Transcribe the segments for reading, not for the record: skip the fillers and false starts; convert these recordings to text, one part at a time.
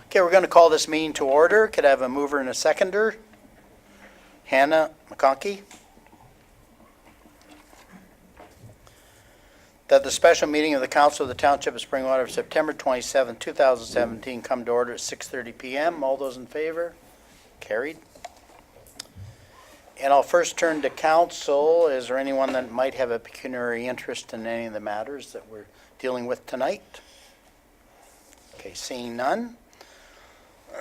Okay, we're going to call this meeting to order. Could I have a mover and a seconder? Hannah McConkey. That the special meeting of the Council of the Township of Springwater of September 27, 2017 come to order at 6:30 p.m. All those in favor? Carried. And I'll first turn to council. Is there anyone that might have a pecuniary interest in any of the matters that we're dealing with tonight? Okay, seeing none.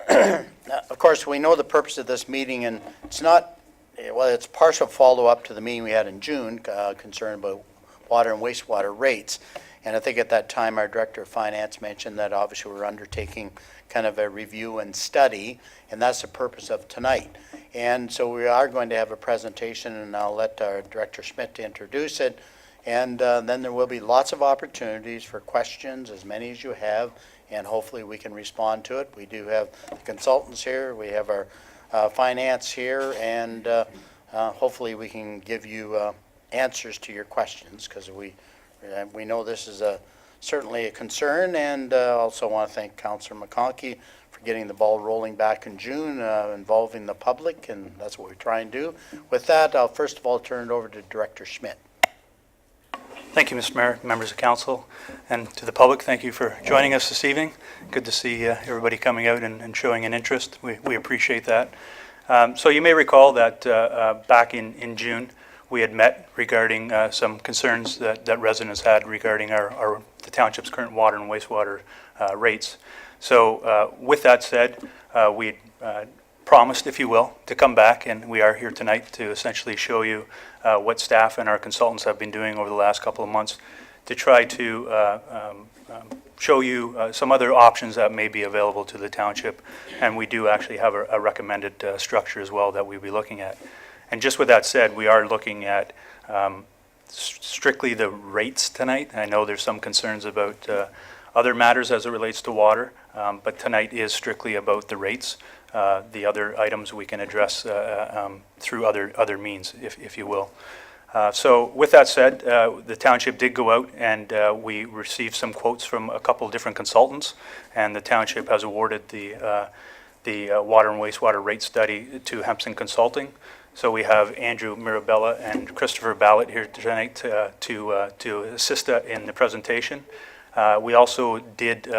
Now, of course, we know the purpose of this meeting, and it's not, well, it's partial follow-up to the meeting we had in June concerned about water and wastewater rates. And I think at that time, our Director of Finance mentioned that obviously we're undertaking kind of a review and study, and that's the purpose of tonight. And so we are going to have a presentation, and I'll let our Director Schmidt introduce it. And then there will be lots of opportunities for questions, as many as you have, and hopefully we can respond to it. We do have the consultants here, we have our finance here, and hopefully we can give you answers to your questions, because we know this is certainly a concern, and also want to thank Councillor McConkey for getting the ball rolling back in June, involving the public, and that's what we try and do. With that, I'll first of all turn it over to Director Schmidt. Thank you, Mr. Mayor, members of council, and to the public, thank you for joining us this evening. Good to see everybody coming out and showing an interest. We appreciate that. So you may recall that back in June, we had met regarding some concerns that residents had regarding the township's current water and wastewater rates. So with that said, we promised, if you will, to come back, and we are here tonight to essentially show you what staff and our consultants have been doing over the last couple of months to try to show you some other options that may be available to the township. And we do actually have a recommended structure as well that we'll be looking at. And just with that said, we are looking at strictly the rates tonight. I know there's some concerns about other matters as it relates to water, but tonight is strictly about the rates. The other items we can address through other means, if you will. So with that said, the township did go out and we received some quotes from a couple of different consultants, and the township has awarded the water and wastewater rate study to Hempson Consulting. So we have Andrew Mirabella and Christopher Ballett here tonight to assist in the presentation. We also did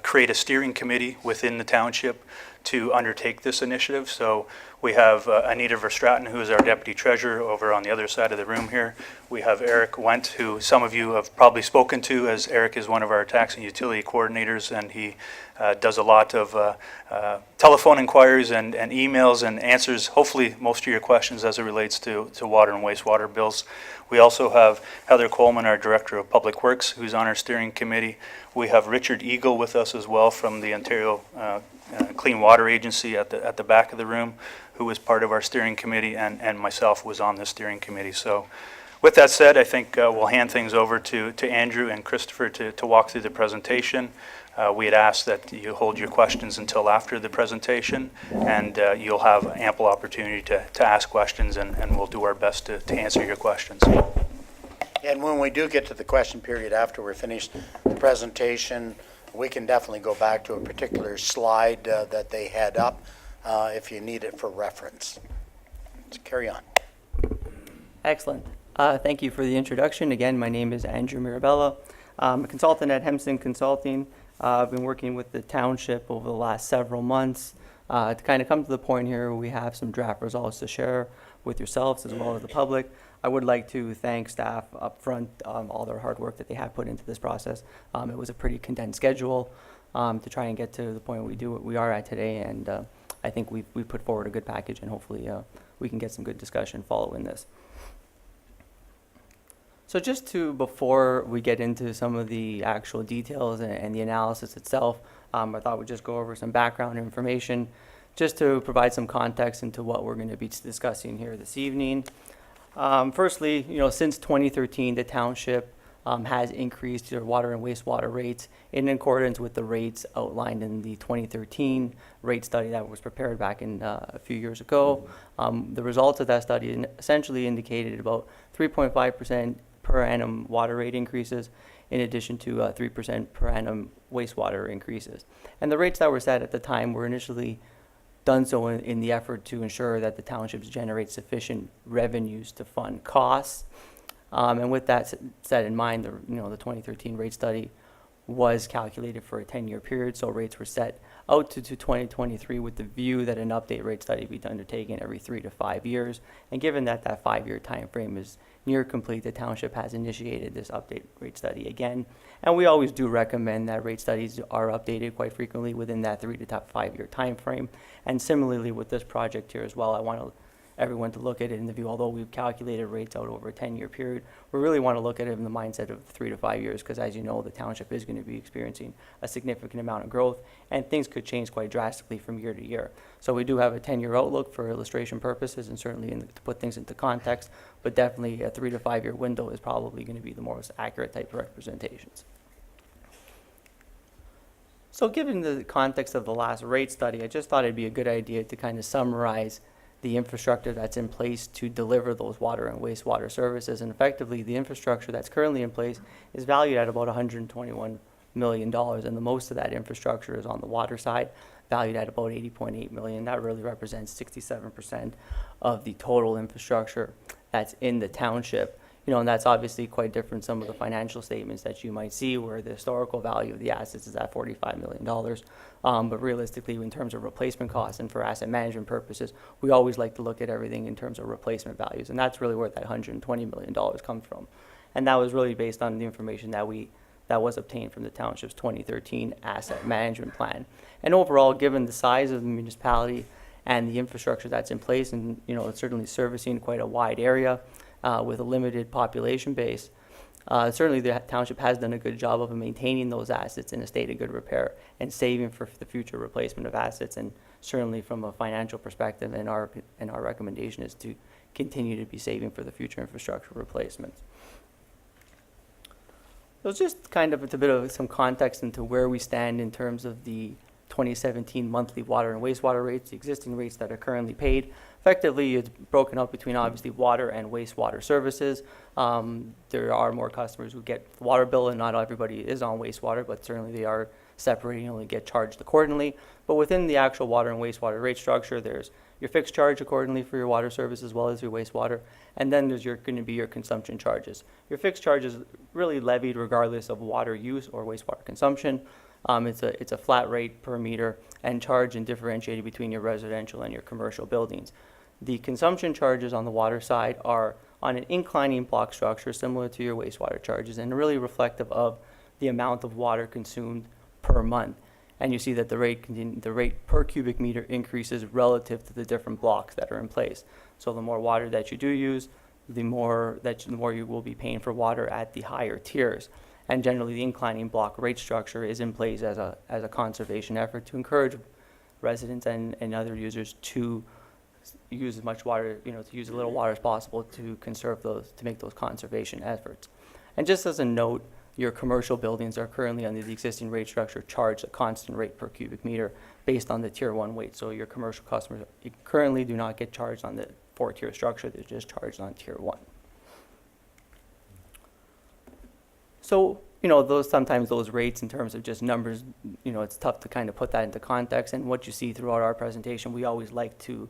create a steering committee within the township to undertake this initiative. So we have Anita Verstraeten, who is our deputy treasurer, over on the other side of the room here. We have Eric Wendt, who some of you have probably spoken to, as Eric is one of our tax and utility coordinators, and he does a lot of telephone inquiries and emails and answers hopefully most of your questions as it relates to water and wastewater bills. We also have Heather Coleman, our Director of Public Works, who's on our steering committee. We have Richard Eagle with us as well from the Ontario Clean Water Agency at the back of the room, who was part of our steering committee, and myself was on the steering committee. So with that said, I think we'll hand things over to Andrew and Christopher to walk through the presentation. We had asked that you hold your questions until after the presentation, and you'll have ample opportunity to ask questions, and we'll do our best to answer your questions. And when we do get to the question period after we're finished the presentation, we can definitely go back to a particular slide that they had up if you need it for reference. Let's carry on. Excellent. Thank you for the introduction. Again, my name is Andrew Mirabella. I'm a consultant at Hempson Consulting. I've been working with the township over the last several months to kind of come to the point here where we have some draft results to share with yourselves as well as the public. I would like to thank staff up front, all their hard work that they have put into this process. It was a pretty condensed schedule to try and get to the point we are at today, and I think we put forward a good package, and hopefully we can get some good discussion following this. So before we get into some of the actual details and the analysis itself, I thought we'd just go over some background information just to provide some context into what we're going to be discussing here this evening. Firstly, since 2013, the township has increased their water and wastewater rates in accordance with the rates outlined in the 2013 rate study that was prepared back in a few years ago. The results of that study essentially indicated about 3.5% per annum water rate increases in addition to 3% per annum wastewater increases. And the rates that were set at the time were initially done so in the effort to ensure that the townships generate sufficient revenues to fund costs. And with that set in mind, the 2013 rate study was calculated for a 10-year period, so rates were set out to 2023 with the view that an update rate study be undertaken every 3 to 5 years. And given that that 5-year time frame is near complete, the township has initiated this update rate study again. And we always do recommend that rate studies are updated quite frequently within that 3 to 5 year time frame. And similarly with this project here as well, I want everyone to look at it in the view, although we've calculated rates out over a 10-year period, we really want to look at it in the mindset of 3 to 5 years, because as you know, the township is going to be experiencing a significant amount of growth, and things could change quite drastically from year to year. So we do have a 10-year outlook for illustration purposes and certainly to put things into context, but definitely a 3 to 5 year window is probably going to be the most accurate type of representations. So given the context of the last rate study, I just thought it'd be a good idea to kind of summarize the infrastructure that's in place to deliver those water and wastewater services. And effectively, the infrastructure that's currently in place is valued at about $121 million, and the most of that infrastructure is on the water side, valued at about $80.8 million. That really represents 67% of the total infrastructure that's in the township. And that's obviously quite different some of the financial statements that you might see where the historical value of the assets is at $45 million. But realistically, in terms of replacement costs and for asset management purposes, we always like to look at everything in terms of replacement values. And that's really where that $120 million comes from. And that was really based on the information that was obtained from the township's 2013 asset management plan. And overall, given the size of the municipality and the infrastructure that's in place, and it's certainly servicing quite a wide area, with a limited population base, certainly the township has done a good job of maintaining those assets in a state of good repair and saving for the future replacement of assets. And certainly from a financial perspective, and our recommendation is to continue to be saving for the future infrastructure replacements. So it's just kind of a bit of some context into where we stand in terms of the 2017 monthly water and wastewater rates, the existing rates that are currently paid. Effectively, it's broken up between obviously water and wastewater services. There are more customers who get the water bill, and not everybody is on wastewater, but certainly they are separating and only get charged accordingly. But within the actual water and wastewater rate structure, there's your fixed charge accordingly for your water service as well as your wastewater, and then there's going to be your consumption charges. Your fixed charge is really levied regardless of water use or wastewater consumption. It's a flat rate per meter and charged and differentiated between your residential and your commercial buildings. The consumption charges on the water side are on an inclining block structure similar to your wastewater charges and really reflective of the amount of water consumed per month. And you see that the rate per cubic meter increases relative to the different blocks that are in place. So the more water that you do use, the more you will be paying for water at the higher tiers. And generally, the inclining block rate structure is in place as a conservation effort to encourage residents and other users to use as much water, to use as little water as possible to make those conservation efforts. And just as a note, your commercial buildings are currently under the existing rate structure charged a constant rate per cubic meter based on the tier 1 weight. So your commercial customers currently do not get charged on the 4-tier structure, they're just charged on tier 1. So, sometimes those rates in terms of just numbers, it's tough to kind of put that into context. And what you see throughout our presentation, we always like to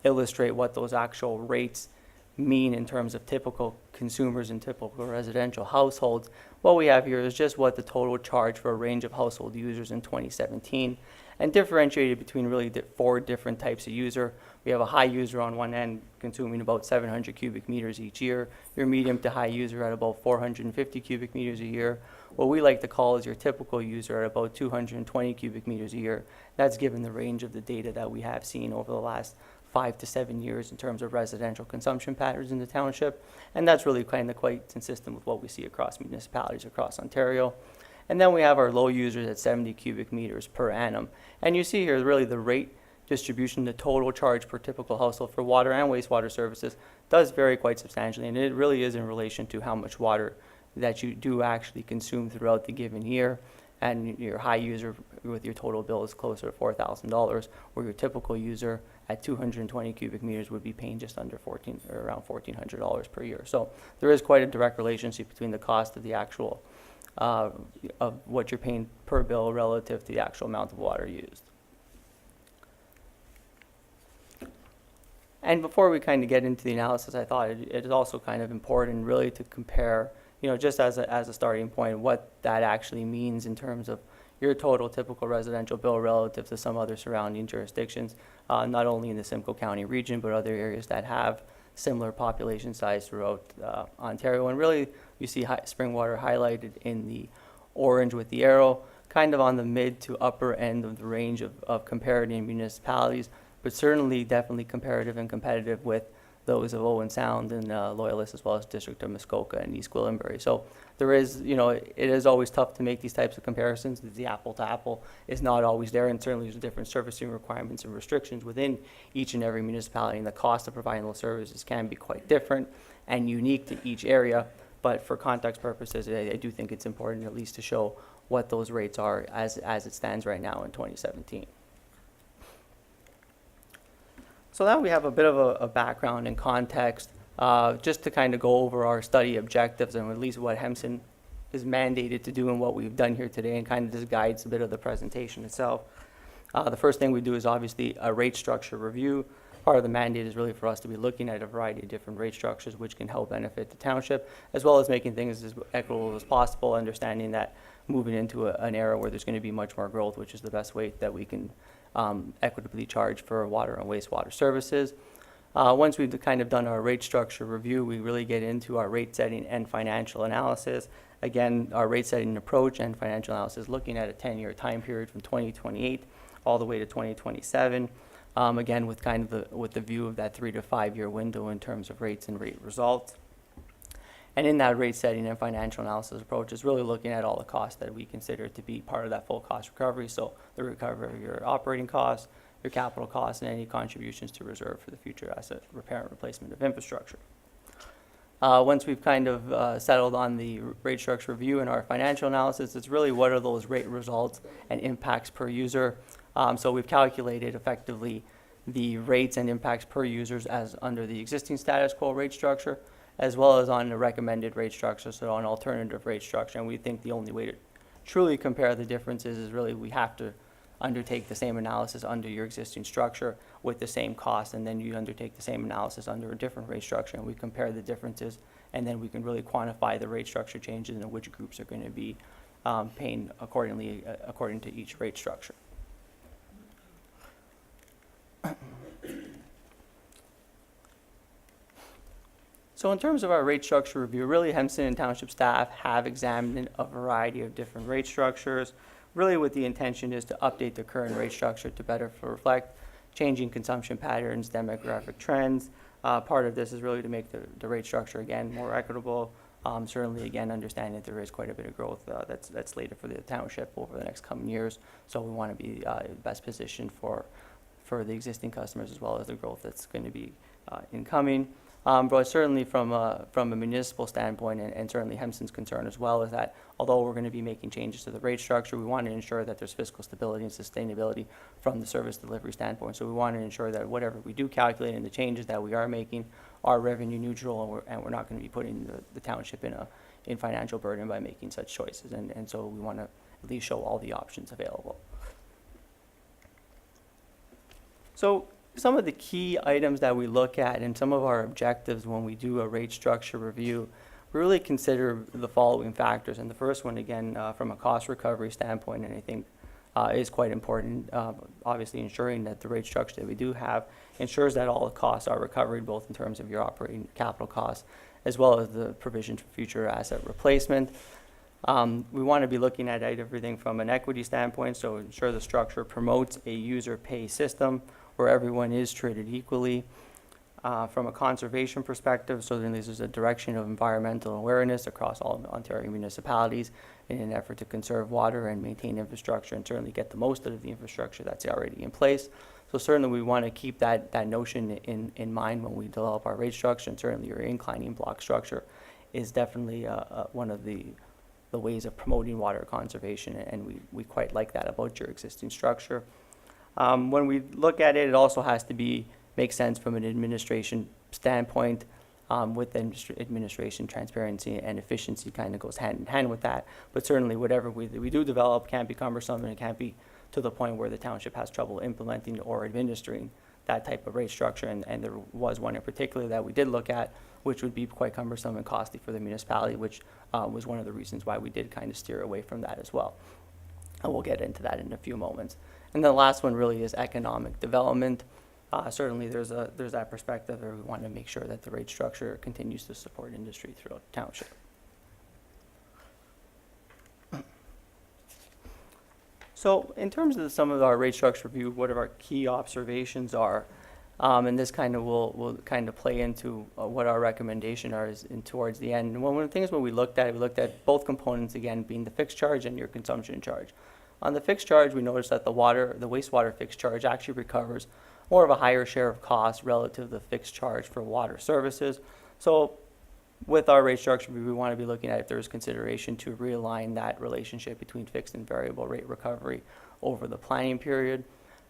illustrate what those actual rates mean in terms of typical consumers and typical residential households. What we have here is just what the total charge for a range of household users in 2017, and differentiated between really 4 different types of user. We have a high user on one end consuming about 700 cubic meters each year, your medium to high user at about 450 cubic meters a year. What we like to call is your typical user at about 220 cubic meters a year. That's given the range of the data that we have seen over the last 5 to 7 years in terms of residential consumption patterns in the township. And that's really kind of quite consistent with what we see across municipalities across Ontario. And then we have our low users at 70 cubic meters per annum. And you see here really the rate distribution, the total charge per typical household for water and wastewater services does vary quite substantially. And it really is in relation to how much water that you do actually consume throughout the given year. And your high user with your total bill is closer to $4,000, where your typical user at 220 cubic meters would be paying just under around $1,400 per year. So there is quite a direct relationship between the cost of the actual of what you're paying per bill relative to the actual amount of water used. And before we kind of get into the analysis, I thought it is also kind of important really to compare, just as a starting point, what that actually means in terms of your total typical residential bill relative to some other surrounding jurisdictions, not only in the Simcoe County region, but other areas that have similar population size throughout Ontario. And really, you see Springwater highlighted in the orange with the arrow, kind of on the mid to upper end of the range of comparative municipalities, but certainly definitely comparative and competitive with those of Owen Sound and Loyalist, as well as District of Muskoka and East Gwillimbury. So there is, it is always tough to make these types of comparisons. The apple to apple is not always there, and certainly there's different servicing requirements and restrictions within each and every municipality, and the cost of providing those services can be quite different and unique to each area. But for context purposes, I do think it's important at least to show what those rates are as it stands right now in 2017. So now we have a bit of a background and context just to kind of go over our study objectives and at least what HEMSN is mandated to do and what we've done here today, and kind of just guides a bit of the presentation itself. The first thing we do is obviously a rate structure review. Part of the mandate is really for us to be looking at a variety of different rate structures which can help benefit the township, as well as making things as equitable as possible, understanding that moving into an era where there's going to be much more growth, which is the best way that we can equitably charge for water and wastewater services. Once we've kind of done our rate structure review, we really get into our rate setting and financial analysis. Again, our rate setting approach and financial analysis looking at a 10-year time period from 2028 all the way to 2027. Again, with kind of with the view of that 3 to 5 year window in terms of rates and rate results. And in that rate setting and financial analysis approach is really looking at all the costs that we consider to be part of that full cost recovery. So the recovery of your operating costs, your capital costs, and any contributions to reserve for the future asset repair and replacement of infrastructure. Once we've kind of settled on the rate structure review and our financial analysis, it's really what are those rate results and impacts per user. So we've calculated effectively the rates and impacts per users as under the existing status quo rate structure, as well as on the recommended rate structure, so an alternative rate structure. And we think the only way to truly compare the differences is really we have to undertake the same analysis under your existing structure with the same cost, and then you undertake the same analysis under a different rate structure, and we compare the differences, and then we can really quantify the rate structure changes and which groups are going to be paying accordingly according to each rate structure. So in terms of our rate structure review, really HEMSN and township staff have examined a variety of different rate structures, really with the intention is to update the current rate structure to better reflect changing consumption patterns, demographic trends. Part of this is really to make the rate structure, again, more equitable. Certainly, again, understanding that there is quite a bit of growth that's slated for the township over the next coming years. So we want to be best positioned for the existing customers as well as the growth that's going to be incoming. But certainly from a municipal standpoint, and certainly HEMSN's concern as well, is that although we're going to be making changes to the rate structure, we want to ensure that there's fiscal stability and sustainability from the service delivery standpoint. So we want to ensure that whatever we do calculate and the changes that we are making are revenue neutral, and we're not going to be putting the township in financial burden by making such choices. And so we want to at least show all the options available. So some of the key items that we look at and some of our objectives when we do a rate structure review, we really consider the following factors. And the first one, again, from a cost recovery standpoint, and I think is quite important, obviously ensuring that the rate structure that we do have ensures that all the costs are recovered, both in terms of your operating capital costs, as well as the provision for future asset replacement. We want to be looking at everything from an equity standpoint, so ensure the structure promotes a user pay system where everyone is treated equally. From a conservation perspective, so then this is a direction of environmental awareness across all Ontario municipalities in an effort to conserve water and maintain infrastructure and certainly get the most out of the infrastructure that's already in place. So certainly we want to keep that notion in mind when we develop our rate structure, and certainly your inclining block structure is definitely one of the ways of promoting water conservation, and we quite like that about your existing structure. When we look at it, it also has to make sense from an administration standpoint. with administration, transparency, and efficiency kind of goes hand in hand with that. But certainly whatever we do develop can't be cumbersome, and it can't be to the point where the township has trouble implementing or administering that type of rate structure. And there was one in particular that we did look at, which would be quite cumbersome and costly for the municipality, which was one of the reasons why we did kind of steer away from that as well. And we'll get into that in a few moments. And the last one really is economic development. Certainly there's that perspective where we want to make sure that the rate structure continues to support industry throughout the township. So in terms of some of our rate structure review, what our key observations are, and this kind of will kind of play into what our recommendation are towards the end. And one of the things when we looked at both components again being the fixed charge and your consumption charge. On the fixed charge, we noticed that the wastewater fixed charge actually recovers more of a higher share of cost relative to the fixed charge for water services. So with our rate structure, we want to be looking at if there's consideration to realign that relationship between fixed and variable rate recovery over the planning period.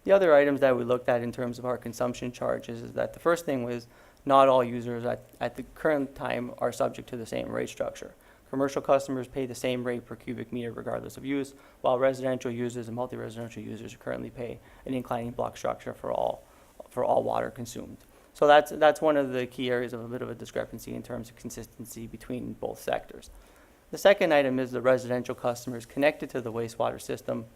The other items that we looked at in terms of our consumption charges is that the first thing was not all users at the current time are subject to the same rate structure. Commercial customers pay the same rate per cubic meter regardless of use, while residential users and multi-residential users currently pay an inclining block structure for all water consumed. So that's one of the key areas of a bit of a discrepancy in terms of consistency between both sectors. The second item is the residential customers connected to the wastewater system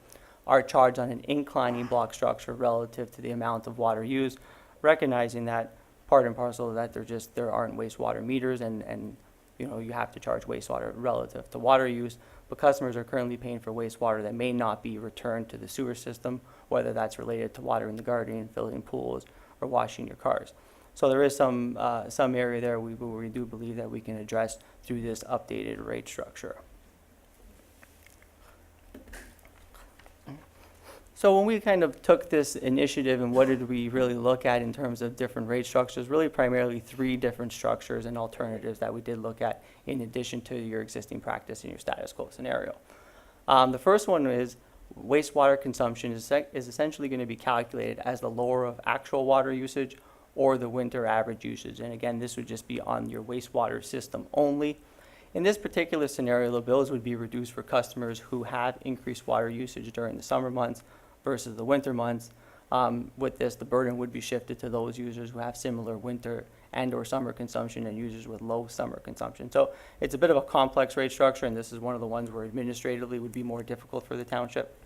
are charged on an inclining block structure relative to the amount of water used, recognizing that part and parcel of that there aren't wastewater meters and you have to charge wastewater relative to water use, but customers are currently paying for wastewater that may not be returned to the sewer system, whether that's related to watering the garden, filling pools, or washing your cars. So there is some area there where we do believe that we can address through this updated rate structure. So when we kind of took this initiative and what did we really look at in terms of different rate structures, really primarily 3 different structures and alternatives that we did look at in addition to your existing practice and your status quo scenario. The first one is wastewater consumption is essentially going to be calculated as the lower of actual water usage or the winter average usage. And again, this would just be on your wastewater system only. In this particular scenario, the bills would be reduced for customers who have increased water usage during the summer months versus the winter months. With this, the burden would be shifted to those users who have similar winter and or summer consumption and users with low summer consumption. So it's a bit of a complex rate structure, and this is one of the ones where administratively would be more difficult for the township.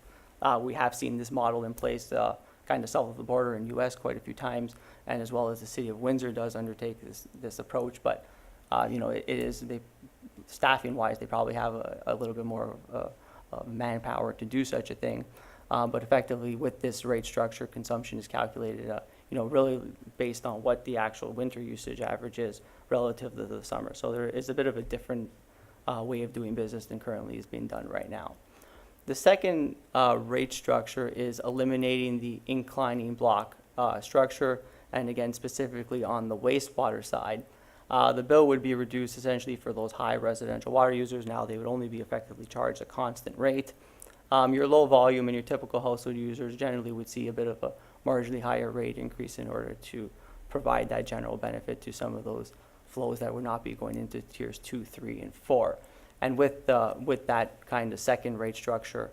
We have seen this model in place kind of south of the border in U.S. quite a few times, and as well as the city of Windsor does undertake this approach. But staffing-wise, they probably have a little bit more manpower to do such a thing. But effectively, with this rate structure, consumption is calculated, really based on what the actual winter usage average is relative to the summer. So there is a bit of a different way of doing business than currently is being done right now. The second rate structure is eliminating the inclining block structure, and again, specifically on the wastewater side. The bill would be reduced essentially for those high residential water users. Now they would only be effectively charged a constant rate. Your low volume and your typical household users generally would see a bit of a marginally higher rate increase in order to provide that general benefit to some of those flows that would not be going into tiers 2, 3, and 4. And with that kind of second rate structure,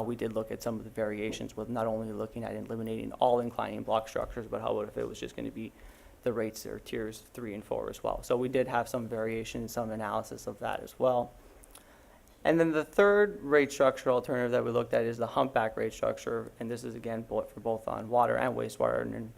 we did look at some of the variations with not only looking at eliminating all inclining block structures, but how about if it was just going to be the rates that are tiers 3 and 4 as well. So we did have some variation, some analysis of that as well. And then the third rate structure alternative that we looked at is the humpback rate structure, and this is again for both on water and wastewater. And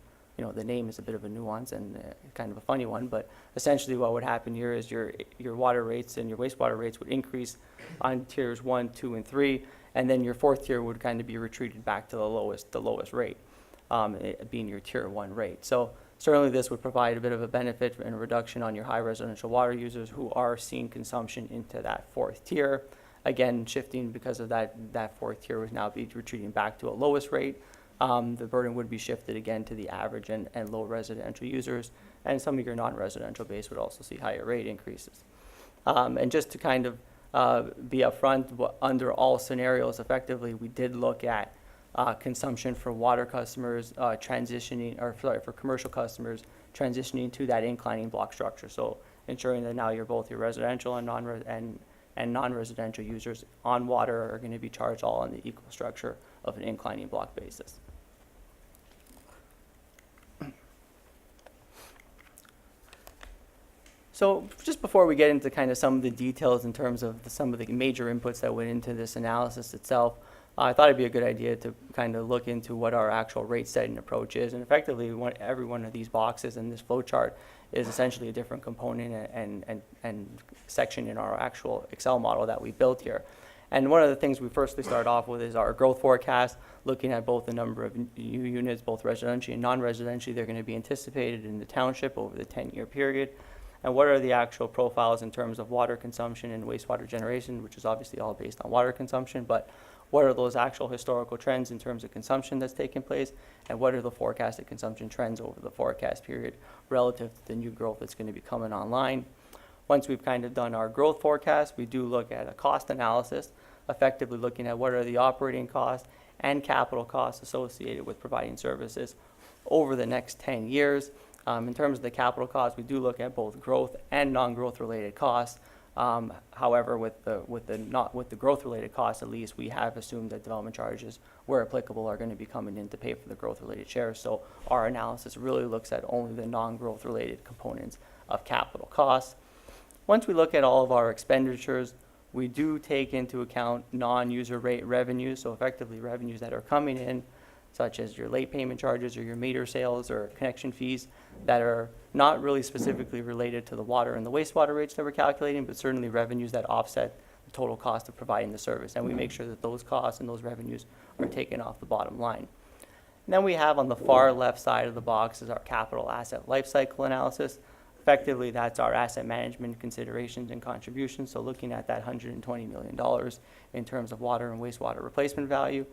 the name is a bit of a nuance and kind of a funny one, but essentially what would happen here is your water rates and your wastewater rates would increase on tiers 1, 2, and 3, and then your fourth tier would kind of be retreated back to the lowest rate, it being your tier 1 rate. So certainly this would provide a bit of a benefit and a reduction on your high residential water users who are seeing consumption into that fourth tier. Again, shifting because of that fourth tier would now be retreating back to a lowest rate. The burden would be shifted again to the average and low residential users, and some of your non-residential base would also see higher rate increases. And just to kind of be upfront, under all scenarios, effectively, we did look at consumption for water customers for commercial customers transitioning to that inclining block structure. So ensuring that now both your residential and non-residential users on water are going to be charged all on the equal structure of an inclining block basis. So just before we get into kind of some of the details in terms of some of the major inputs that went into this analysis itself, I thought it'd be a good idea to kind of look into what our actual rate setting approach is. And effectively, every one of these boxes in this flow chart is essentially a different component and section in our actual Excel model that we built here. And one of the things we firstly start off with is our growth forecast, looking at both the number of new units, both residentially and non-residentially, they're going to be anticipated in the township over the 10-year period. And what are the actual profiles in terms of water consumption and wastewater generation, which is obviously all based on water consumption, but what are those actual historical trends in terms of consumption that's taking place, and what are the forecasted consumption trends over the forecast period relative to the new growth that's going to be coming online. Once we've kind of done our growth forecast, we do look at a cost analysis, effectively looking at what are the operating costs and capital costs associated with providing services over the next 10 years. In terms of the capital costs, we do look at both growth and non-growth related costs. However, with the growth related costs, at least, we have assumed that development charges, where applicable, are going to be coming in to pay for the growth related shares. So our analysis really looks at only the non-growth related components of capital costs. Once we look at all of our expenditures, we do take into account non-user rate revenues, so effectively revenues that are coming in, such as your late payment charges or your meter sales or connection fees that are not really specifically related to the water and the wastewater rates that we're calculating, but certainly revenues that offset the total cost of providing the service. And we make sure that those costs and those revenues are taken off the bottom line. And then we have on the far left side of the box is our capital asset life cycle analysis. Effectively, that's our asset management considerations and contributions. So looking at that $120 million in terms of water and wastewater replacement value,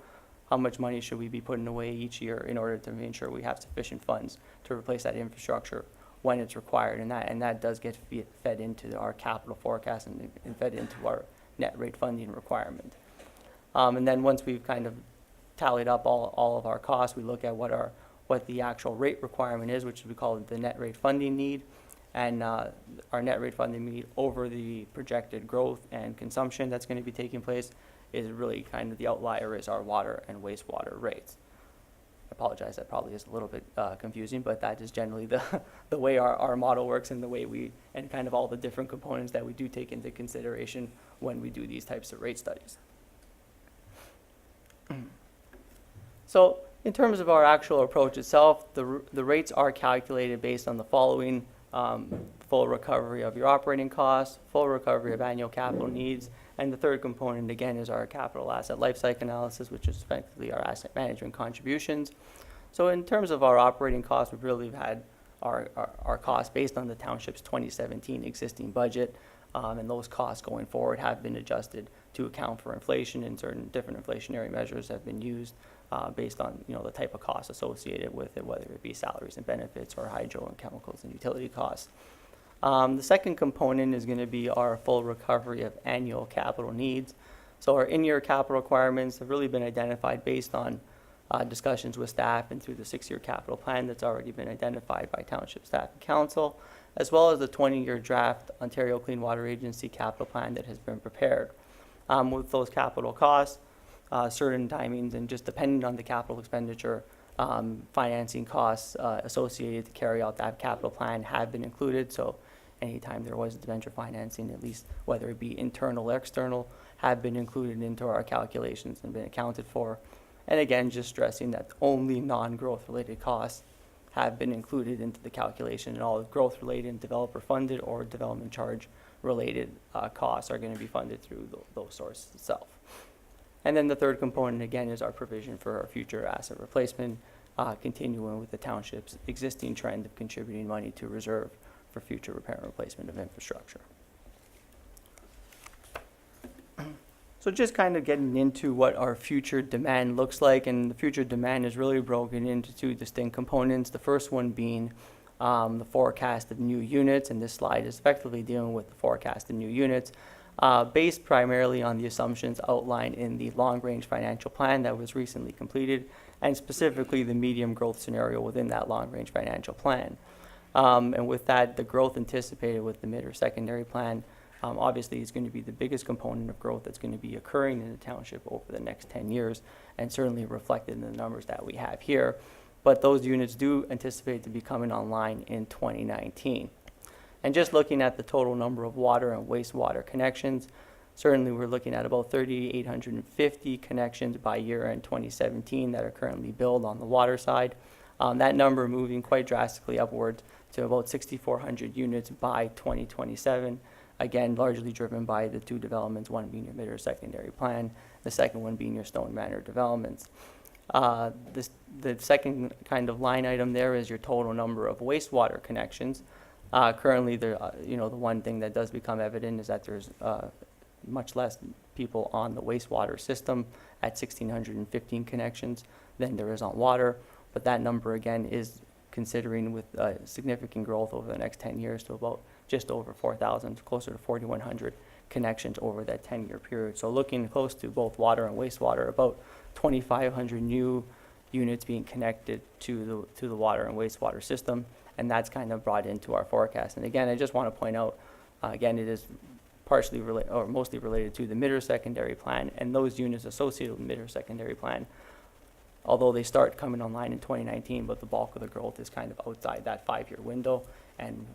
how much money should we be putting away each year in order to ensure we have sufficient funds to replace that infrastructure when it's required, and that does get fed into our capital forecast and fed into our net rate funding requirement. And then once we've kind of tallied up all of our costs, we look at what the actual rate requirement is, which we call the net rate funding need, and our net rate funding need over the projected growth and consumption that's going to be taking place is really kind of the outlier is our water and wastewater rates. I apologize, that probably is a little bit confusing, but that is generally the way our model works and the way and kind of all the different components that we do take into consideration when we do these types of rate studies. So in terms of our actual approach itself, the rates are calculated based on the following: full recovery of your operating costs, full recovery of annual capital needs, and the third component, again, is our capital asset lifecycle analysis, which is effectively our asset management contributions. So in terms of our operating costs, we've really had our costs based on the township's 2017 existing budget, and those costs going forward have been adjusted to account for inflation, and certain different inflationary measures have been used based on the type of costs associated with it, whether it be salaries and benefits or hydro and chemicals and utility costs. The second component is going to be our full recovery of annual capital needs. So our in-year capital requirements have really been identified based on discussions with staff and through the 6-year capital plan that's already been identified by township staff and council, as well as the 20-year draft Ontario Clean Water Agency capital plan that has been prepared. With those capital costs, certain timings, and just depending on the capital expenditure, financing costs associated to carry out that capital plan have been included. So anytime there was debenture financing, at least whether it be internal or external, have been included into our calculations and been accounted for. And again, just stressing that only non-growth related costs have been included into the calculation, and all growth related and developer funded or development charge related costs are going to be funded through those sources itself. And then the third component, again, is our provision for our future asset replacement, continuing with the township's existing trend of contributing money to reserve for future repair and replacement of infrastructure. So just kind of getting into what our future demand looks like, and the future demand is really broken into two distinct components. The first one being the forecast of new units, and this slide is effectively dealing with the forecast of new units, based primarily on the assumptions outlined in the long-range financial plan that was recently completed, and specifically the medium growth scenario within that long-range financial plan. And with that, the growth anticipated with the mid or secondary plan, obviously is going to be the biggest component of growth that's going to be occurring in the township over the next 10 years, and certainly reflected in the numbers that we have here. But those units do anticipate to be coming online in 2019. And just looking at the total number of water and wastewater connections, certainly we're looking at about 3,850 connections by year-end 2017 that are currently built on the water side. That number moving quite drastically upward to about 6,400 units by 2027. Again, largely driven by the two developments, one being your mid or secondary plan, the second one being your Stone Manor developments. The second kind of line item there is your total number of wastewater connections. Currently, the one thing that does become evident is that there's much less people on the wastewater system at 1,615 connections than there is on water. But that number, again, is considering with significant growth over the next 10 years to about just over 4,000, closer to 4,100 connections over that 10-year period. So looking close to both water and wastewater, about 2,500 new units being connected to the water and wastewater system, and that's kind of brought into our forecast. And again, I just want to point out, again, it is partially related or mostly related to the mid or secondary plan, and those units associated with mid or secondary plan, although they start coming online in 2019, but the bulk of the growth is kind of outside that 5-year window. And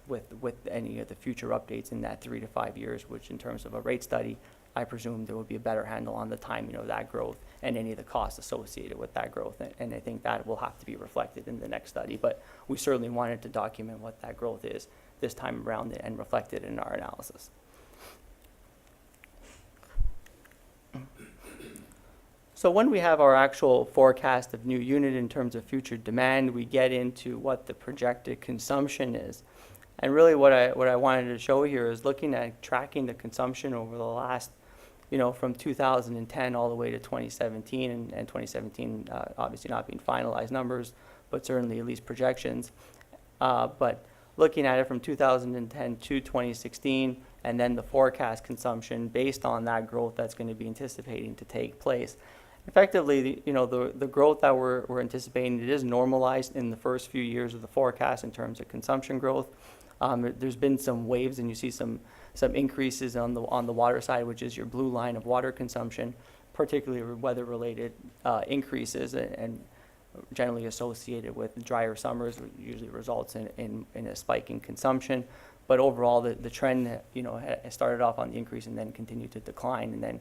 with any of the future updates in that 3 to 5 years, which in terms of a rate study, I presume there will be a better handle on the timing of that growth and any of the costs associated with that growth. And I think that will have to be reflected in the next study. But we certainly wanted to document what that growth is this time around and reflect it in our analysis. So when we have our actual forecast of new unit in terms of future demand, we get into what the projected consumption is. And really what I wanted to show here is looking at tracking the consumption over the last, from 2010 all the way to 2017, and 2017 obviously not being finalized numbers, but certainly at least projections. But looking at it from 2010 to 2016, and then the forecast consumption based on that growth that's going to be anticipating to take place. Effectively, the growth that we're anticipating, it is normalized in the first few years of the forecast in terms of consumption growth. There's been some waves, and you see some increases on the water side, which is your blue line of water consumption, particularly weather-related increases, and generally associated with drier summers, which usually results in a spike in consumption. But overall, the trend, has started off on the increase and then continued to decline, and then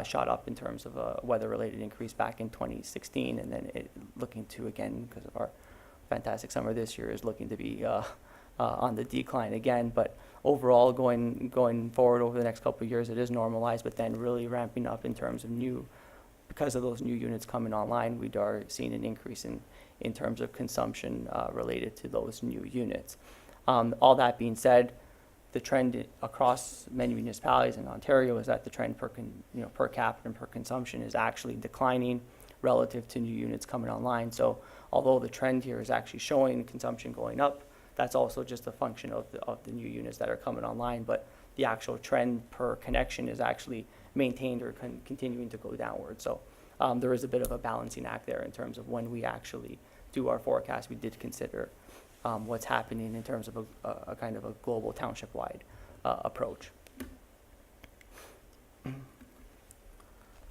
shot up in terms of a weather-related increase back in 2016, and then looking to, again, because of our fantastic summer this year, is looking to be on the decline again. But overall, going forward over the next couple of years, it is normalized, but then really ramping up in terms of because of those new units coming online, we are seeing an increase in terms of consumption related to those new units. All that being said, the trend across many municipalities in Ontario is that the trend per capita and per consumption is actually declining relative to new units coming online. So although the trend here is actually showing consumption going up, that's also just a function of the new units that are coming online. But the actual trend per connection is actually maintained or continuing to go downward. So there is a bit of a balancing act there in terms of when we actually do our forecast. We did consider what's happening in terms of a kind of a global township-wide approach. So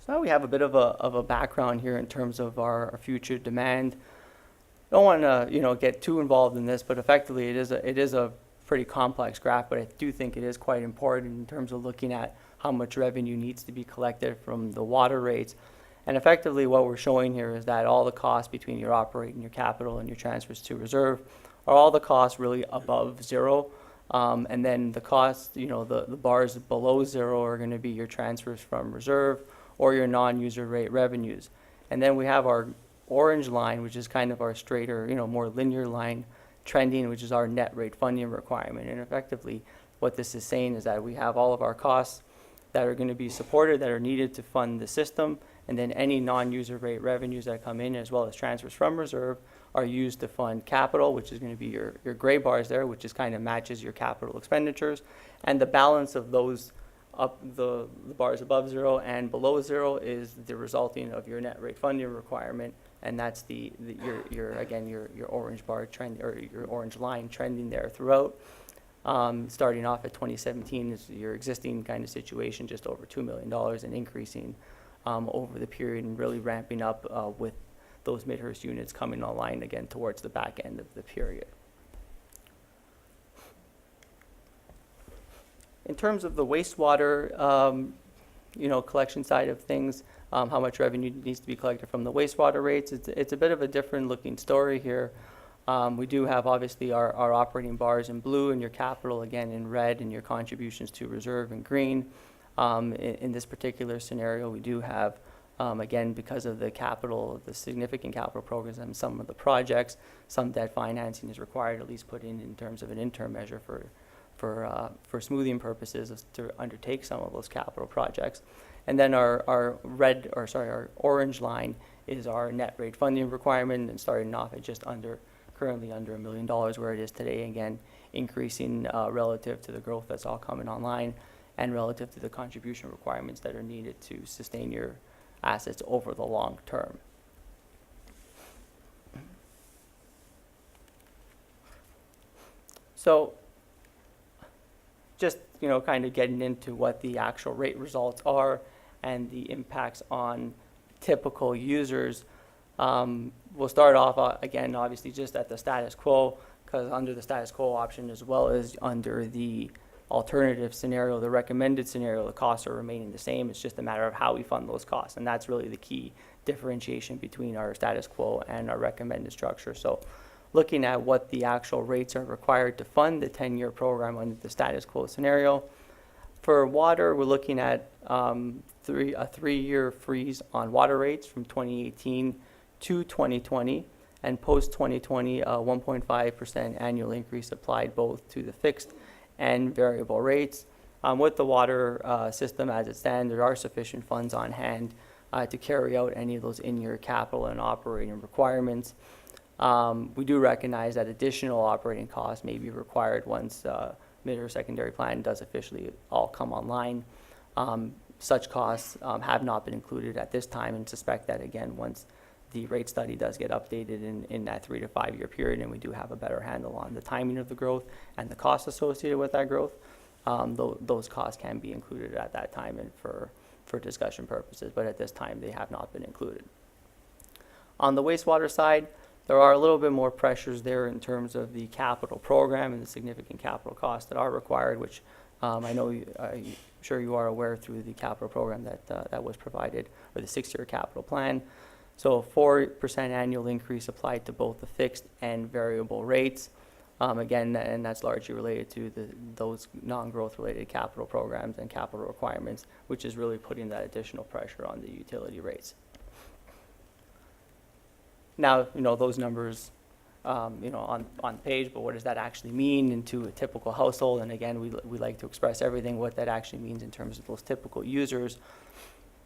now we have a bit of a background here in terms of our future demand. Don't want to get too involved in this, but effectively it is a pretty complex graph, but I do think it is quite important in terms of looking at how much revenue needs to be collected from the water rates. And effectively what we're showing here is that all the costs between your operating, your capital, and your transfers to reserve are all the costs really above zero. And then the costs, the bars below zero are going to be your transfers from reserve or your non-user rate revenues. And then we have our orange line, which is kind of our straighter, more linear line trending, which is our net rate funding requirement. And effectively what this is saying is that we have all of our costs that are going to be supported, that are needed to fund the system, and then any non-user rate revenues that come in, as well as transfers from reserve, are used to fund capital, which is going to be your gray bars there, which is kind of matches your capital expenditures. And the balance of those the bars above zero and below zero is the resulting of your net rate funding requirement and that's your orange bar trend, or your orange line trending there throughout. Starting off at 2017 is your existing kind of situation, just over $2 million, and increasing over the period, and really ramping up with those Midhurst units coming online again towards the back end of the period. In terms of the wastewater, collection side of things, how much revenue needs to be collected from the wastewater rates, it's a bit of a different looking story here. We do have obviously our operating bars in blue, and your capital again in red, and your contributions to reserve in green. In this particular scenario, we do have, again, because of the significant capital programs and some of the projects, some debt financing is required, at least put in terms of an interim measure for smoothing purposes to undertake some of those capital projects. And then our orange line is our net rate funding requirement, and starting off at currently under $1 million, where it is today, again, increasing relative to the growth that's all coming online, and relative to the contribution requirements that are needed to sustain your assets over the long term. So just, kind of getting into what the actual rate results are and the impacts on typical users. We'll start off, again, obviously just at the status quo, because under the status quo option, as well as under the alternative scenario, the recommended scenario, the costs are remaining the same. It's just a matter of how we fund those costs, and that's really the key differentiation between our status quo and our recommended structure. So looking at what the actual rates are required to fund the 10-year program under the status quo scenario. For water, we're looking at a 3-year freeze on water rates from 2018 to 2020, and post-2020, a 1.5% annual increase applied both to the fixed and variable rates. With the water system as it stands, there are sufficient funds on hand to carry out any of those in-year capital and operating requirements. We do recognize that additional operating costs may be required once Midhurst secondary plan does officially all come online. Such costs have not been included at this time, and suspect that, again, once the rate study does get updated in that 3 to 5 year period, and we do have a better handle on the timing of the growth and the costs associated with that growth, those costs can be included at that time and for discussion purposes, but at this time they have not been included. On the wastewater side, there are a little bit more pressures there in terms of the capital program and the significant capital costs that are required, which I'm sure you are aware through the capital program that was provided, or the 6-year capital plan. So a 4% annual increase applied to both the fixed and variable rates. Again, and that's largely related to those non-growth related capital programs and capital requirements, which is really putting that additional pressure on the utility rates. Now, those numbers, on page, but what does that actually mean into a typical household? And again, we like to express everything, what that actually means in terms of those typical users.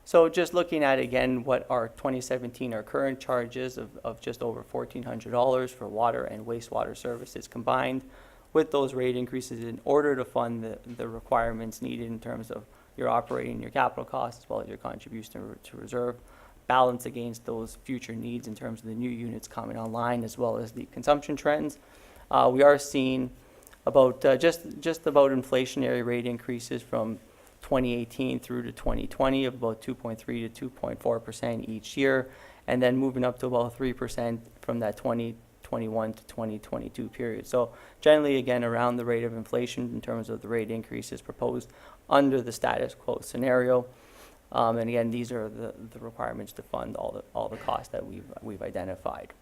So just looking at, again, what our 2017, our current charges of just over $1,400 for water and wastewater services combined, with those rate increases in order to fund the requirements needed in terms of your operating, your capital costs, as well as your contribution to reserve, balance against those future needs in terms of the new units coming online, as well as the consumption trends. We are seeing about just about inflationary rate increases from 2018 through to 2020 of about 2.3 to 2.4% each year, and then moving up to about 3% from that 2021 to 2022 period. So generally, again, around the rate of inflation in terms of the rate increases proposed under the status quo scenario. And again, these are the requirements to fund all the costs that we've identified.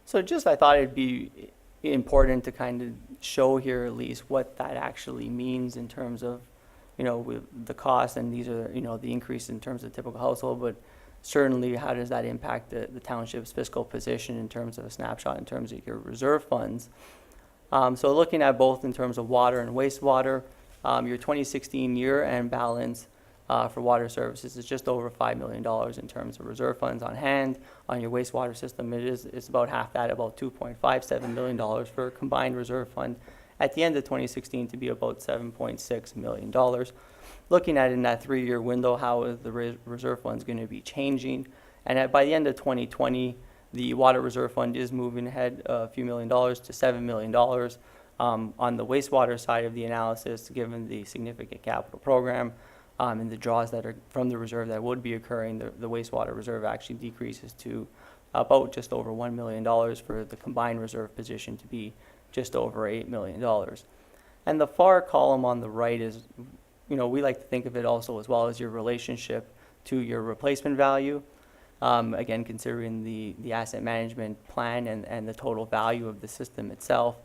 So I thought it'd be important to kind of show here at least what that actually means in terms of, with the cost, and these are, the increase in terms of typical household, but certainly how does that impact the township's fiscal position in terms of a snapshot in terms of your reserve funds. So looking at both in terms of water and wastewater, your 2016 year-end balance for water services is just over $5 million in terms of reserve funds on hand. On your wastewater system, it's about half that, about $2.57 million for a combined reserve fund at the end of 2016 to be about $7.6 million. looking at in that 3-year window, how is the reserve fund's going to be changing. And by the end of 2020, the water reserve fund is moving ahead a few $1 million to $7 million. On the wastewater side of the analysis, given the significant capital program and the draws that are from the reserve that would be occurring, the wastewater reserve actually decreases to about just over $1 million for the combined reserve position to be just over $8 million. And the far column on the right is, we like to think of it also as well as your relationship to your replacement value. Again, considering the asset management plan and the total value of the system itself.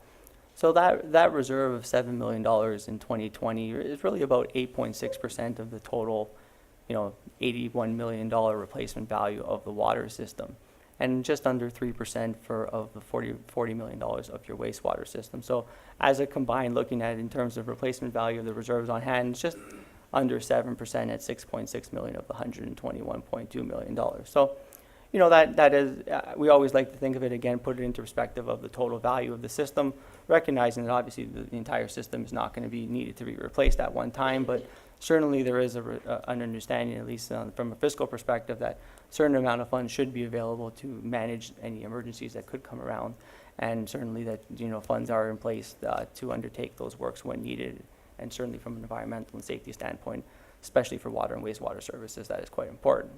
So that reserve of $7 million in 2020 is really about 8.6% of the total, $81 million replacement value of the water system, and just under 3% of the $40 million of your wastewater system. So as a combined, looking at it in terms of replacement value of the reserves on hand, it's just under 7% at $6.6 million of the $121.2 million. So, that is, we always like to think of it again, put it into perspective of the total value of the system, recognizing that obviously the entire system is not going to be needed to be replaced at one time, but certainly there is an understanding, at least from a fiscal perspective, that a certain amount of funds should be available to manage any emergencies that could come around, and certainly that funds are in place to undertake those works when needed, and certainly from an environmental and safety standpoint, especially for water and wastewater services, that is quite important.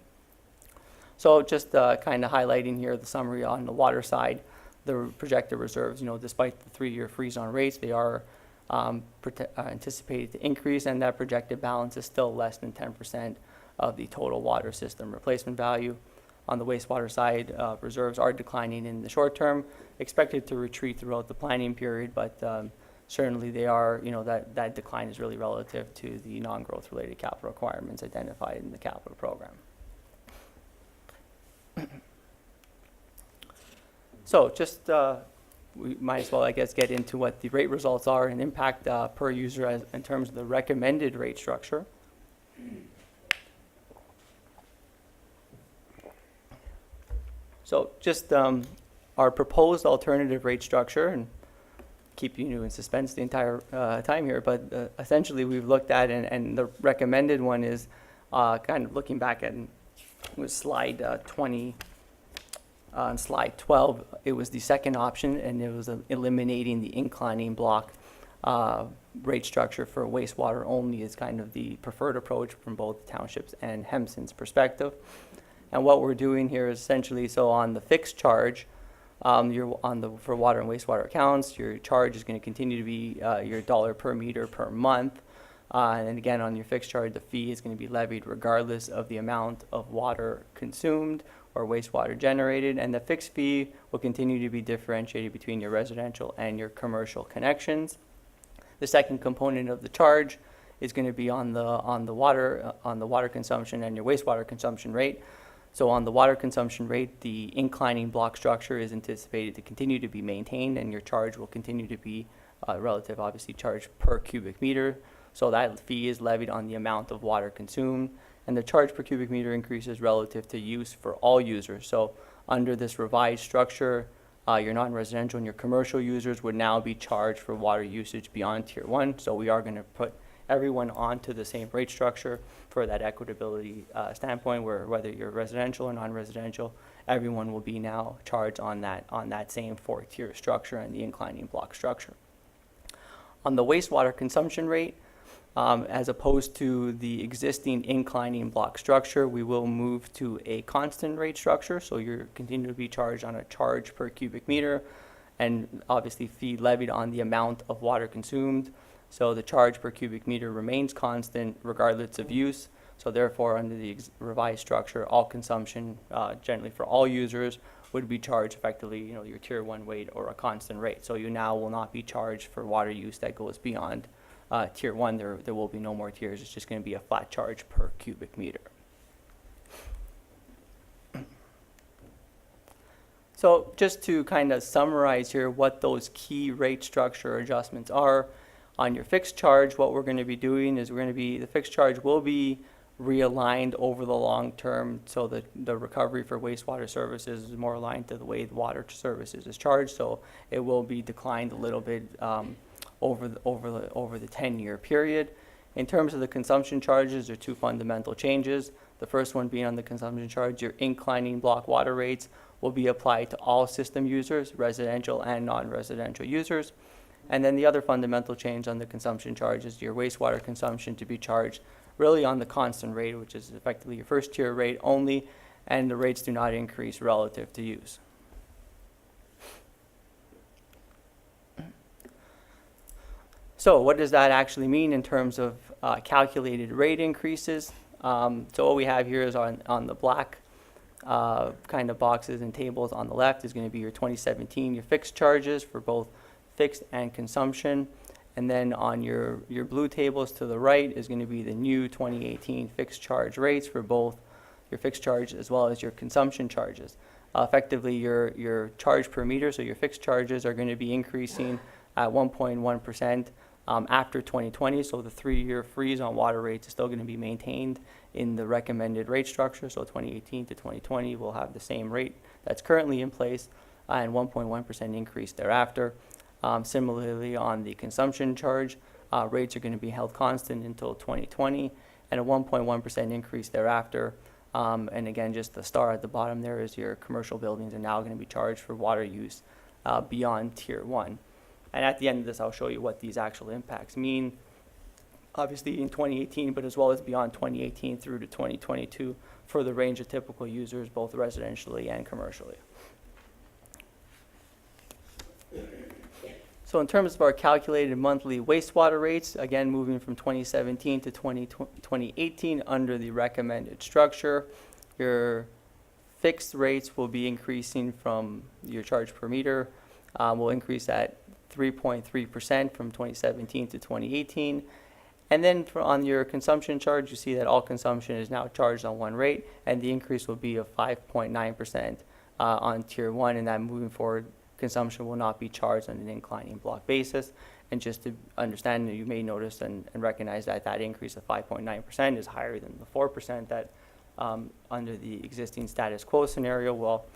So just kind of highlighting here the summary on the water side, the projected reserves, despite the 3-year freeze-on rates, they are anticipated to increase, and that projected balance is still less than 10% of the total water system replacement value. On the wastewater side, reserves are declining in the short term, expected to retreat throughout the planning period, but certainly they are, that decline is really relative to the non-growth related capital requirements identified in the capital program. So just, we might as well, I guess, get into what the rate results are and impact per user in terms of the recommended rate structure. So just our proposed alternative rate structure, and keeping you in suspense the entire time here, but essentially we've looked at, and the recommended one is kind of looking back at was slide 20. On slide 12, it was the second option, and it was eliminating the inclining block rate structure for wastewater only is kind of the preferred approach from both townships and Hempson's perspective. And what we're doing here is essentially, so on the fixed charge, for water and wastewater accounts, your charge is going to continue to be your dollar per meter per month. And again, on your fixed charge, the fee is going to be levied regardless of the amount of water consumed or wastewater generated, and the fixed fee will continue to be differentiated between your residential and your commercial connections. The second component of the charge is going to be on the water consumption and your wastewater consumption rate. So on the water consumption rate, the inclining block structure is anticipated to continue to be maintained, and your charge will continue to be relative, obviously, charge per cubic meter. So that fee is levied on the amount of water consumed, and the charge per cubic meter increases relative to use for all users. So under this revised structure, your non-residential and your commercial users would now be charged for water usage beyond Tier 1. So we are going to put everyone onto the same rate structure for that equitability standpoint, where whether you're residential or non-residential, everyone will be now charged on that same 4-tier structure and the inclining block structure. On the wastewater consumption rate, as opposed to the existing inclining block structure, we will move to a constant rate structure. So you're continuing to be charged on a charge per cubic meter, and obviously fee levied on the amount of water consumed. So the charge per cubic meter remains constant regardless of use. So therefore, under the revised structure, all consumption, generally for all users, would be charged effectively, your Tier 1 rate or a constant rate. So you now will not be charged for water use that goes beyond Tier 1. There will be no more tiers. It's just going to be a flat charge per cubic meter. So just to kind of summarize here what those key rate structure adjustments are, on your fixed charge, what we're going to be doing is the fixed charge will be realigned over the long term, so that the recovery for wastewater services is more aligned to the way the water services is charged. So it will be declined a little bit over the 10-year period, In terms of the consumption charges, there are two fundamental changes. The first one being on the consumption charge, your inclining block water rates will be applied to all system users, residential and non-residential users. And then the other fundamental change on the consumption charge is your wastewater consumption to be charged really on the constant rate, which is effectively your first tier rate only, and the rates do not increase relative to use. So what does that actually mean in terms of calculated rate increases? So what we have here is on the black kind of boxes and tables on the left is going to be your 2017, your fixed charges for both fixed and consumption. And then on your blue tables to the right is going to be the new 2018 fixed charge rates for both your fixed charge as well as your consumption charges. Effectively, your charge per meter, so your fixed charges are going to be increasing at 1.1% after 2020. So the 3-year freeze on water rates is still going to be maintained in the recommended rate structure. So 2018 to 2020 will have the same rate that's currently in place and 1.1% increase thereafter. Similarly, on the consumption charge, rates are going to be held constant until 2020 and a 1.1% increase thereafter. And again, just the star at the bottom there is your commercial buildings are now going to be charged for water use beyond Tier 1. And at the end of this, I'll show you what these actual impacts mean, obviously in 2018, but as well as beyond 2018 through to 2022 for the range of typical users, both residentially and commercially. So in terms of our calculated monthly wastewater rates, again, moving from 2017 to 2018 under the recommended structure, your fixed rates will be increasing from your charge per meter, will increase at 3.3% from 2017 to 2018. And then on your consumption charge, you see that all consumption is now charged on one rate, and the increase will be of 5.9% on Tier 1, and that moving forward, consumption will not be charged on an inclining block basis. And just to understand, you may notice and recognize that that increase of 5.9% is higher than the 4% that under the existing status quo scenario. Well,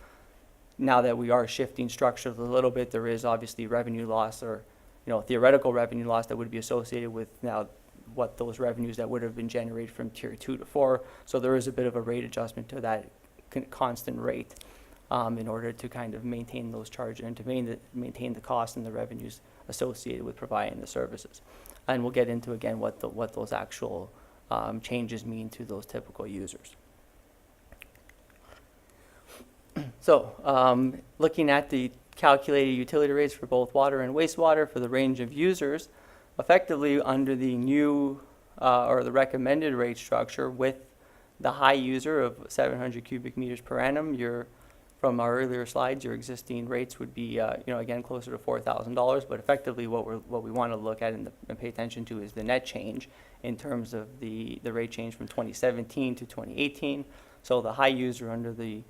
now that we are shifting structures a little bit, there is obviously revenue loss or theoretical revenue loss that would be associated with now what those revenues that would have been generated from Tier 2 to 4. So there is a bit of a rate adjustment to that constant rate. In order to kind of maintain those charges and to maintain the cost and the revenues associated with providing the services. And we'll get into, again, what those actual changes mean to those typical users. So looking at the calculated utility rates for both water and wastewater for the range of users, effectively under the new or the recommended rate structure with the high user of 700 cubic meters per annum, from our earlier slides, your existing rates would be, again, closer to $4,000. But effectively, what we want to look at and pay attention to is the net change in terms of the rate change from 2017 to 2018. So the high user under the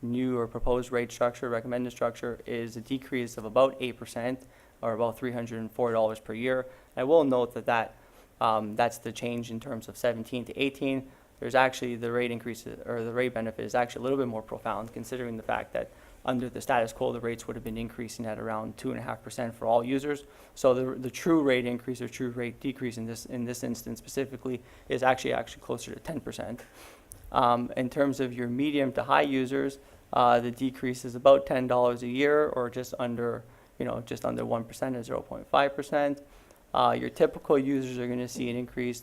new or proposed rate structure, recommended structure, is a decrease of about 8%, or about $304 per year. I will note that that's the change in terms of 17 to 18. There's actually the rate increase or the rate benefit is actually a little bit more profound, considering the fact that under the status quo, the rates would have been increasing at around 2.5% for all users. So the true rate increase or true rate decrease in this instance specifically is actually closer to 10%. In terms of your medium to high users, the decrease is about $10 a year, or just under 1% at 0.5%. Your typical users are going to see an increase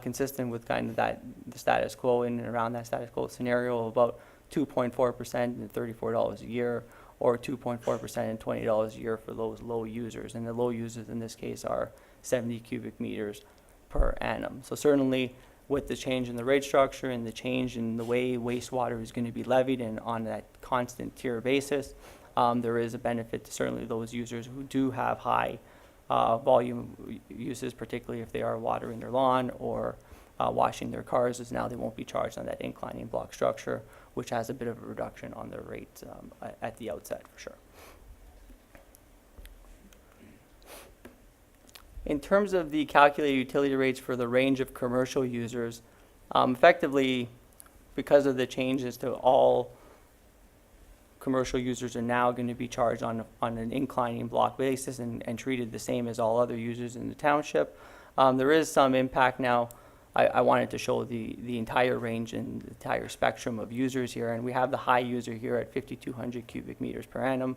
consistent with kind of the status quo in and around that status quo scenario of about 2.4% and $34 a year, or 2.4% and $20 a year for those low users. And the low users in this case are 70 cubic meters per annum. So certainly with the change in the rate structure and the change in the way wastewater is going to be levied and on that constant tier basis, there is a benefit to certainly those users who do have high volume uses, particularly if they are watering their lawn or washing their cars, as now they won't be charged on that inclining block structure, which has a bit of a reduction on their rate at the outset for sure. In terms of the calculated utility rates for the range of commercial users, effectively, because of the changes to all commercial users are now going to be charged on an inclining block basis and treated the same as all other users in the township. There is some impact now. I wanted to show the entire range and the entire spectrum of users here, and we have the high user here at 5,200 cubic meters per annum,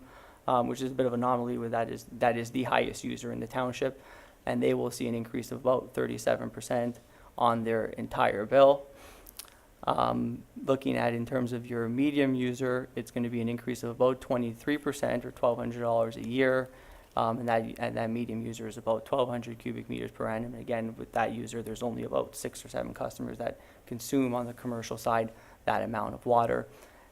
which is a bit of an anomaly where that is the highest user in the township, and they will see an increase of about 37% on their entire bill. Looking at in terms of your medium user, it's going to be an increase of about 23% or $1,200 a year. And that medium user is about 1,200 cubic meters per annum. And again, with that user, there's only about 6 or 7 customers that consume on the commercial side that amount of water.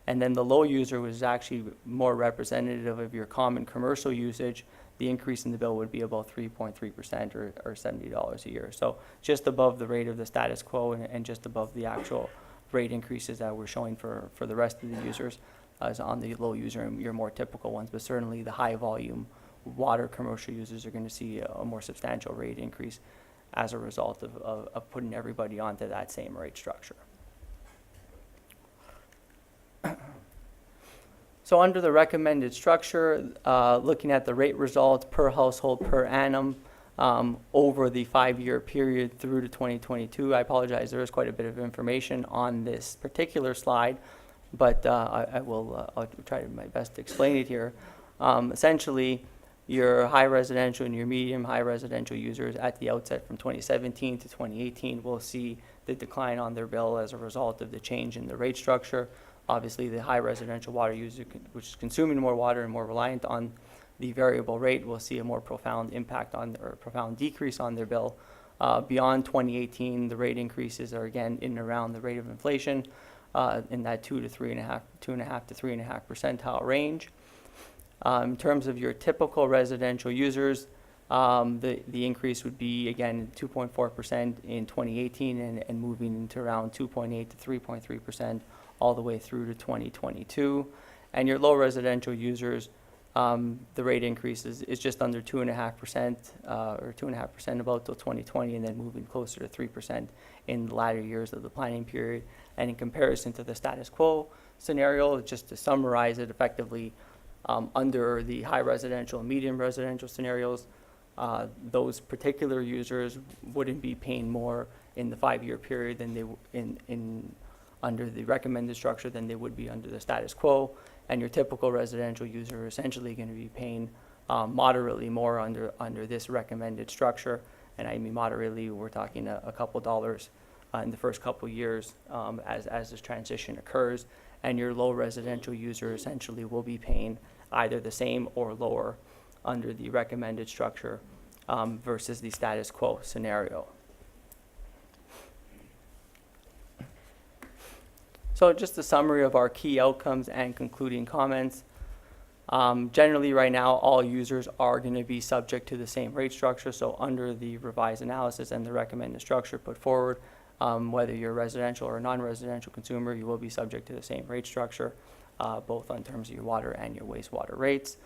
And then the low user was actually more representative of your common commercial usage. The increase in the bill would be about 3.3% or $70 a year. So just above the rate of the status quo and just above the actual rate increases that we're showing for the rest of the users as on the low user and your more typical ones. But certainly the high volume water commercial users are going to see a more substantial rate increase as a result of putting everybody onto that same rate structure. So under the recommended structure, looking at the rate results per household per annum over the 5-year period through to 2022. I apologize, there is quite a bit of information on this particular slide, but I'll try my best to explain it here. Essentially, your high residential and your medium high residential users at the outset from 2017 to 2018 will see the decline on their bill as a result of the change in the rate structure. Obviously, the high residential water user, which is consuming more water and more reliant on the variable rate, will see a more profound impact on, or profound decrease on their bill. Beyond 2018, the rate increases are again in and around the rate of inflation in that 2.5 to 3.5 percentile range. In terms of your typical residential users, the increase would be, again, 2.4% in 2018 and moving into around 2.8 to 3.3% all the way through to 2022. And your low residential users, the rate increase is just under 2.5% or 2.5% about till 2020, and then moving closer to 3% in the latter years of the planning period. And in comparison to the status quo scenario, just to summarize it effectively, under the high residential and medium residential scenarios, those particular users wouldn't be paying more in the 5-year period than they under the recommended structure than they would be under the status quo. And your typical residential user are essentially going to be paying moderately more under this recommended structure. And I mean moderately, we're talking a couple dollars in the first couple years as this transition occurs. And your low residential user essentially will be paying either the same or lower under the recommended structure versus the status quo scenario. So just a summary of our key outcomes and concluding comments. Generally right now, all users are going to be subject to the same rate structure. So under the revised analysis and the recommended structure put forward, whether you're a residential or a non-residential consumer, you will be subject to the same rate structure, both in terms of your water and your wastewater rates.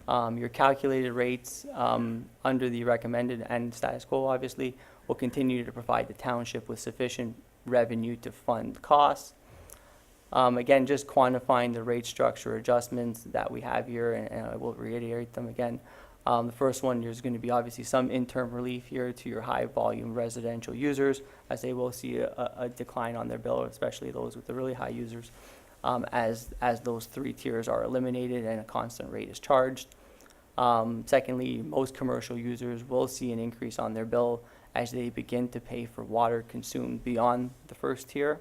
Your calculated rates under the recommended and status quo, obviously, will continue to provide the township with sufficient revenue to fund costs. Again, just quantifying the rate structure adjustments that we have here, and I will reiterate them again. The first one, there's going to be obviously some interim relief here to your high volume residential users, as they will see a decline on their bill, especially those with the really high users, as those 3 tiers are eliminated and a constant rate is charged. Secondly, most commercial users will see an increase on their bill as they begin to pay for water consumed beyond the first tier.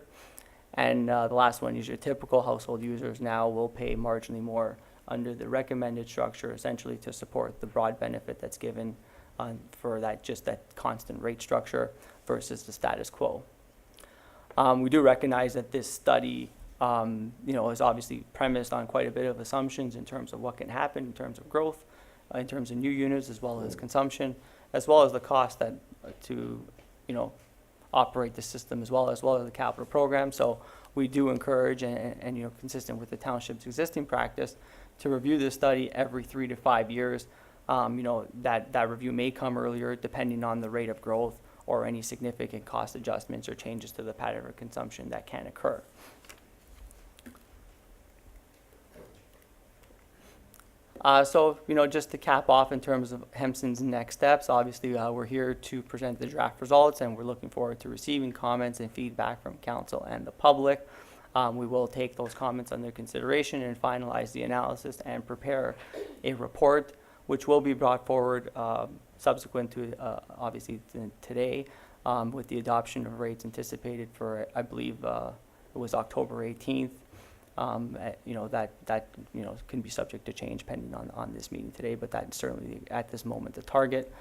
And the last one is your typical household users now will pay marginally more under the recommended structure, essentially to support the broad benefit that's given for that constant rate structure versus the status quo. We do recognize that this study is obviously premised on quite a bit of assumptions in terms of what can happen in terms of growth, in terms of new units, as well as consumption, as well as the cost that to operate the system, as well as the capital program. So we do encourage and consistent with the township's existing practice to review this study every 3 to 5 years. That review may come earlier depending on the rate of growth or any significant cost adjustments or changes to the pattern of consumption that can occur. So, just to cap off in terms of Hempson's next steps, obviously, we're here to present the draft results, and we're looking forward to receiving comments and feedback from council and the public. We will take those comments under consideration and finalize the analysis and prepare a report, which will be brought forward subsequent to, obviously, today, with the adoption of rates anticipated for, I believe, it was October 18th. That can be subject to change pending on this meeting today, but that's certainly at this moment the target.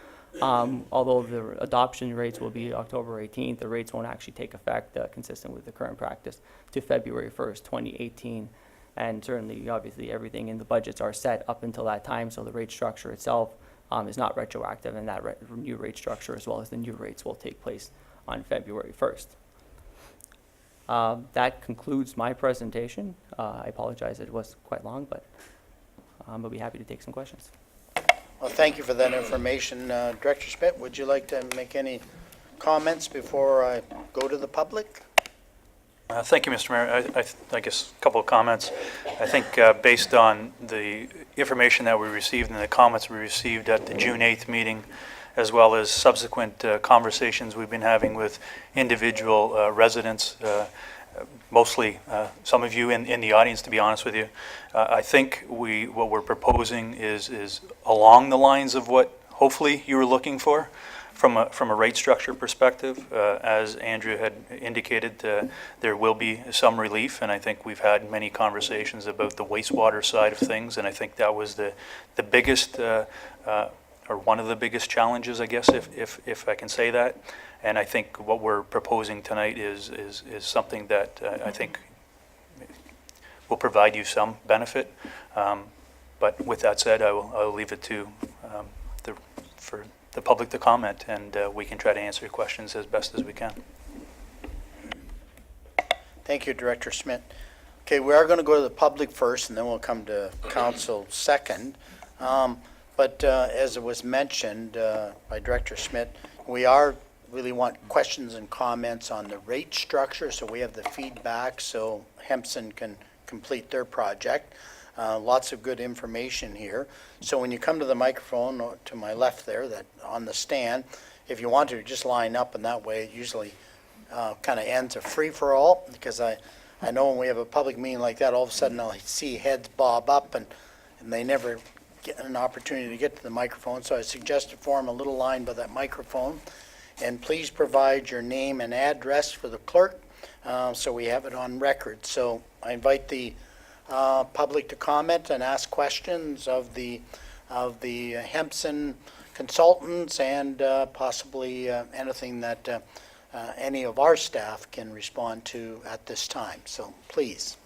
Although the adoption rates will be October 18th, the rates won't actually take effect, consistent with the current practice, to February 1st, 2018. And certainly, obviously, everything in the budgets are set up until that time, so the rate structure itself is not retroactive, and that new rate structure as well as the new rates will take place on February 1st. That concludes my presentation. I apologize, it was quite long, but I'll be happy to take some questions. Well, thank you for that information. Director Schmidt, would you like to make any comments before I go to the public? Thank you, Mr. Mayor. I guess a couple of comments. I think based on the information that we received and the comments we received at the June 8th meeting, as well as subsequent conversations we've been having with individual residents, mostly some of you in the audience, to be honest with you. I think what we're proposing is along the lines of what hopefully you were looking for from a rate structure perspective. As Andrew had indicated, there will be some relief, and I think we've had many conversations about the wastewater side of things, and I think that was the biggest or one of the biggest challenges, I guess, if I can say that. And I think what we're proposing tonight is something that I think will provide you some benefit. But with that said, I'll leave it to for the public to comment, and we can try to answer your questions as best as we can. Thank you, Director Schmidt. Okay, we are going to go to the public first, and then we'll come to council second. But as it was mentioned by Director Schmidt, we really want questions and comments on the rate structure, so we have the feedback so Hempson can complete their project. Lots of good information here. So when you come to the microphone to my left there, that on the stand, if you want to, just line up, and that way it usually kind of ends a free-for-all, because I know when we have a public meeting like that, all of a sudden I'll see heads bob up, and they never get an opportunity to get to the microphone. So I suggest to form a little line by that microphone. And please provide your name and address for the clerk so we have it on record. So I invite the public to comment and ask questions of the Hempson consultants, and possibly anything that any of our staff can respond to at this time. So please.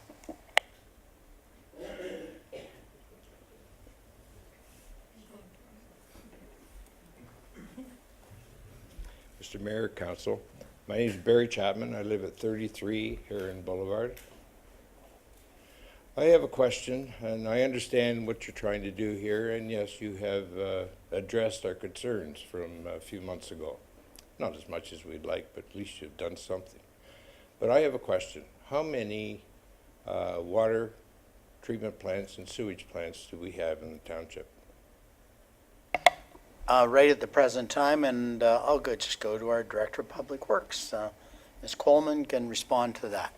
Mr. Mayor, Council. My name is Barry Chapman. I live at 33 Heron Boulevard. I have a question, and I understand what you're trying to do here, and yes, you have addressed our concerns from a few months ago. Not as much as we'd like, but at least you've done something. But I have a question. How many water treatment plants and sewage plants do we have in the township? Right at the present time, and I'll just go to our Director of Public Works. Ms. Coleman can respond to that.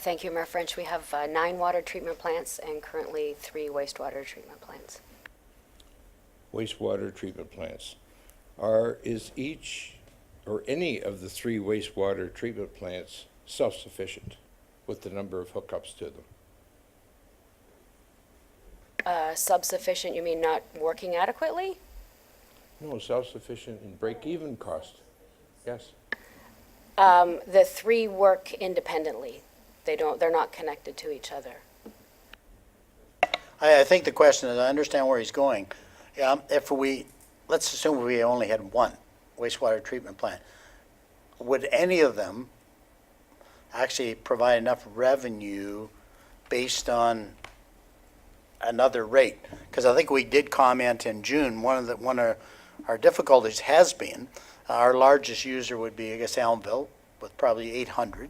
Thank you, Mayor French. We have 9 water treatment plants and currently 3 wastewater treatment plants. Wastewater treatment plants. Is each or any of the 3 wastewater treatment plants self-sufficient with the number of hookups to them? Subsufficient, you mean not working adequately? No, self-sufficient in break-even cost. Yes. The 3 work independently. They're not connected to each other. I think the question is, I understand where he's going. Let's assume we only had 1 wastewater treatment plant. Would any of them actually provide enough revenue based on another rate? Because I think we did comment in June, one of our difficulties has been, our largest user would be, I guess, Elmville, with probably 800,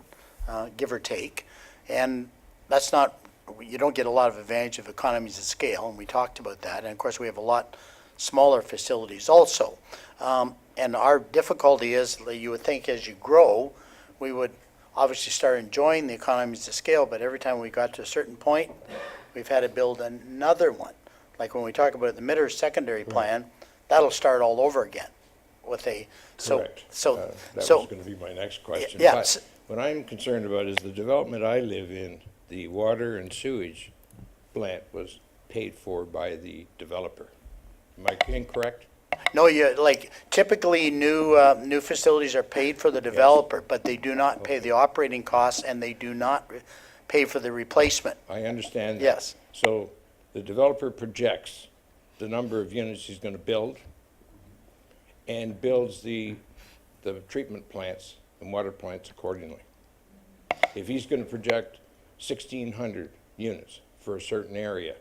give or take. And that's not you don't get a lot of advantage of economies of scale, and we talked about that. And of course, we have a lot smaller facilities also. And our difficulty is that you would think as you grow, we would obviously start enjoying the economies of scale, but every time we got to a certain point, we've had to build another one. Like when we talk about the Mitter secondary plan, that'll start all over again with a, Correct. That so was going to be my next question. yeah, But what I'm concerned about is the development I live in, the water and sewage plant was paid for by the developer. Am I incorrect? no, like typically new facilities are paid for the developer, but they do not pay the operating costs and they do not pay for the replacement. I understand that. Yes. So the developer projects the number of units he's going to build and builds the treatment plants and water plants accordingly. If he's going to project 1,600 units for a certain area,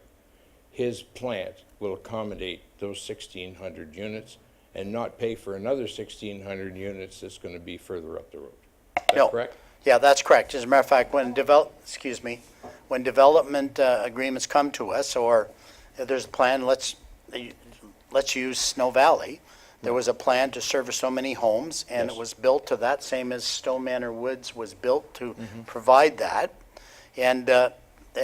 his plant will accommodate those 1,600 units and not pay for another 1,600 units that's going to be further up the road. Is that No. correct? Yeah, that's correct. As a matter of fact, when development agreements come to us, or if there's a plan, let's use Snow Valley. There was a plan to service so many homes, and it Yes. was built to that, same as Stone Manor Woods was built to provide that. And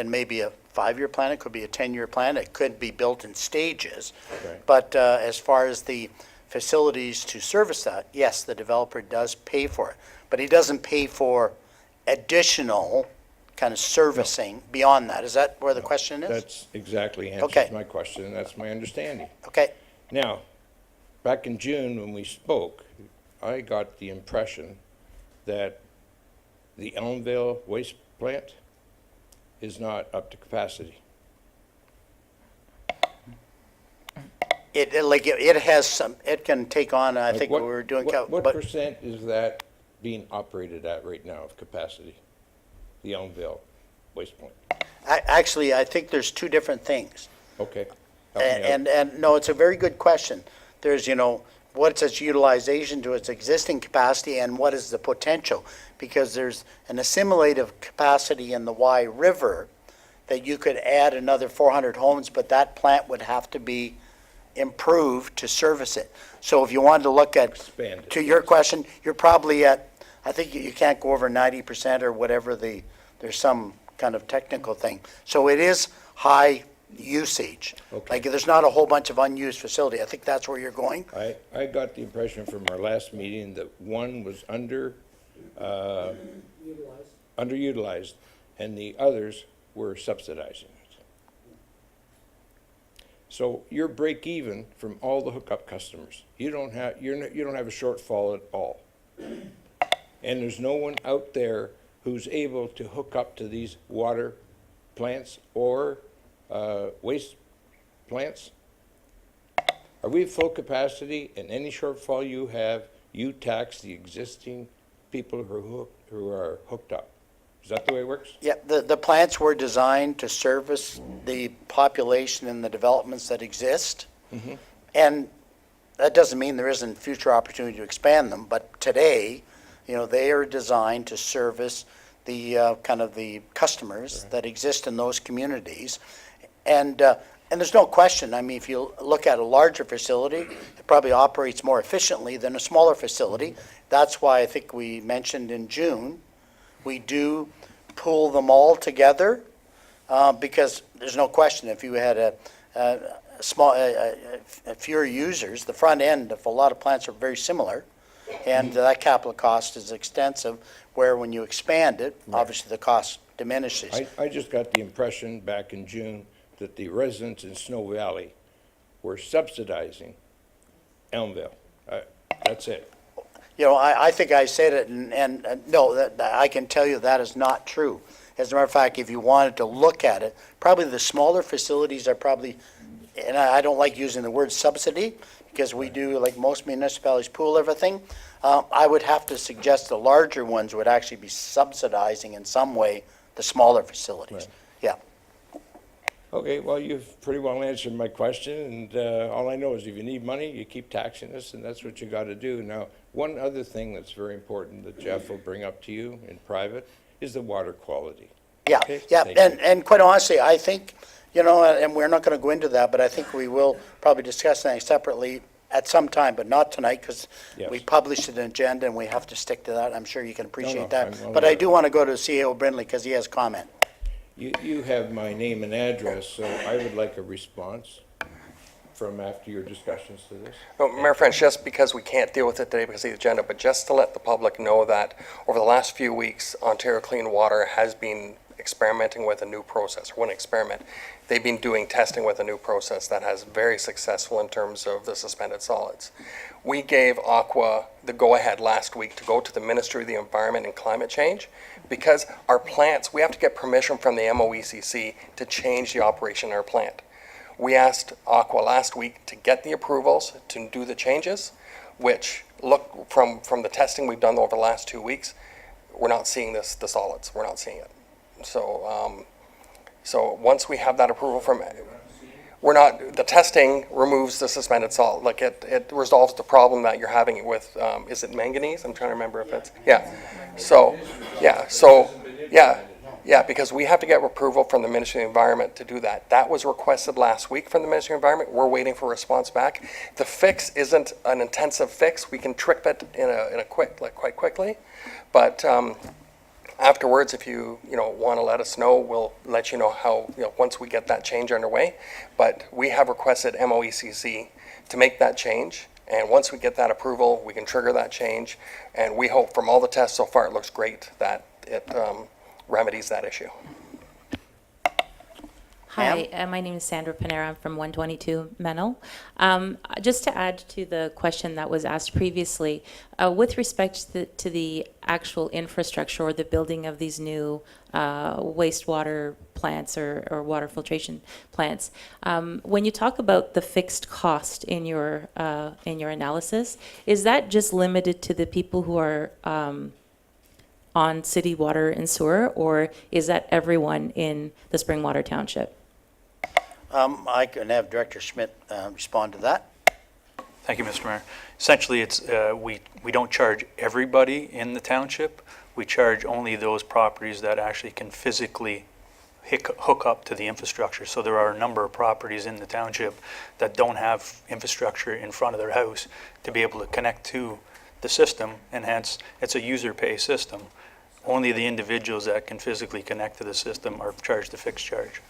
maybe a 5-year plan, it could be a 10-year plan, it could be built in stages. Right. But as far as the facilities to service that, yes, the developer does pay for it. But he doesn't pay for additional kind of servicing beyond that. Is that where the question is? That's exactly Okay. answers my question, and that's my understanding. Okay, Now, back in June when we spoke, I got the impression that the Elmvale waste plant is not up to capacity. it has some, it can take on, I Like think what- we were doing, What but percent is that being operated at right now of capacity? The Elmvale waste plant? actually, I think there's two different things. Okay. Help me out. And no, it's a very good question. There's, what's its utilization to its existing capacity and what is the potential? Because there's an assimilative capacity in the Wye River that you could add another 400 homes, but that plant would have to be improved to service it. So if you wanted to look at, Expand it. to your question, you're probably at, I think you can't go over 90% or whatever there's some kind of technical thing. So it is high usage. Okay. Like, there's not a whole bunch of unused facility. I think that's where you're going. I got the impression from our last meeting that one was underutilized, and the others were subsidizing it. So you're break even from all the hookup customers. You don't have a shortfall at all. And there's no one out there who's able to hook up to these water plants or waste plants. Are we at full capacity, and any shortfall you have, you tax the existing people who are hooked up? Is that the way it works? Yeah, the plants were designed to service the population and the developments that exist. And that doesn't mean there isn't future opportunity to expand them, but today, they are designed to service the kind of the customers that exist in those communities. And there's no question, I mean, if you look at a larger facility, it probably operates more efficiently than a smaller facility. That's why I think we mentioned in June, we do pool them all together, because there's no question, if you had a fewer users, the front end of a lot of plants are very similar, and that capital cost is extensive, where when you expand it, obviously the cost diminishes. I just got the impression back in June that the residents in Snow Valley were subsidizing Elmvale. That's it. I think I said it, and no, that I can tell you that is not true. As a matter of fact, if you wanted to look at it, probably the smaller facilities are probably, and I don't like using the word subsidy, because we do, like most municipalities, pool everything. I would have to suggest the larger ones would actually be subsidizing in some way the smaller facilities. Right. Yeah. Okay, well, you've pretty well answered my question, and all I know is if you need money, you keep taxing us, and that's what you got to do. Now, one other thing that's very important that Jeff will bring up to you in private is the water quality. Yeah, Okay, yeah, thank you. and quite honestly, I think, you know, and we're not going to go into that, but I think we will probably discuss that separately at some time, but not tonight, because Yes. we published an agenda and we have to stick to that. I'm sure you can appreciate I'm that. well But I aware. do want to go to CEO Brindley, because he has comment. You have my name and address, so I would like a response from after your discussions to this. No, Mayor French, just because we can't deal with it today because of the agenda, but just to let the public know that over the last few weeks, Ontario Clean Water has been experimenting with a new process, or one experiment. They've been doing testing with a new process that has very successful in terms of the suspended solids. We gave Aqua the go-ahead last week to go to the Ministry of the Environment and Climate Change because our plants, we have to get permission from the MOECC to change the operation of our plant. We asked Aqua last week to get the approvals to do the changes, which look from the testing we've done over the last 2 weeks, we're not seeing the solids. We're not seeing it. So, so once we have that approval from, the testing removes the suspended salt. Like it resolves the problem that you're having with, is it manganese? I'm trying to remember if it's, yeah. So, yeah, because we have to get approval from the Ministry of the Environment to do that. That was requested last week from the Ministry of the Environment. We're waiting for a response back. The fix isn't an intensive fix. We can trip it in a quite quickly. But afterwards, if you want to let us know, we'll let you know how, once we get that change underway. But we have requested MOECC to make that change. And once we get that approval, we can trigger that change. And we hope from all the tests so far, it looks great that it remedies that issue. Hi, my name is Sandra Panera. I'm from 122 Menil. Just to add to the question that was asked previously, with respect to the actual infrastructure or the building of these new wastewater plants or water filtration plants, when you talk about the fixed cost in your analysis, is that just limited to the people who are on city water and sewer, or is that everyone in the Springwater Township? I can have Director Schmidt respond to that. Thank you, Mr. Mayor. Essentially, it's, we don't charge everybody in the township. We charge only those properties that actually can physically hook up to the infrastructure. So there are a number of properties in the township that don't have infrastructure in front of their house to be able to connect to the system, and hence it's a user pay system. Only the individuals that can physically connect to the system are charged a fixed charge.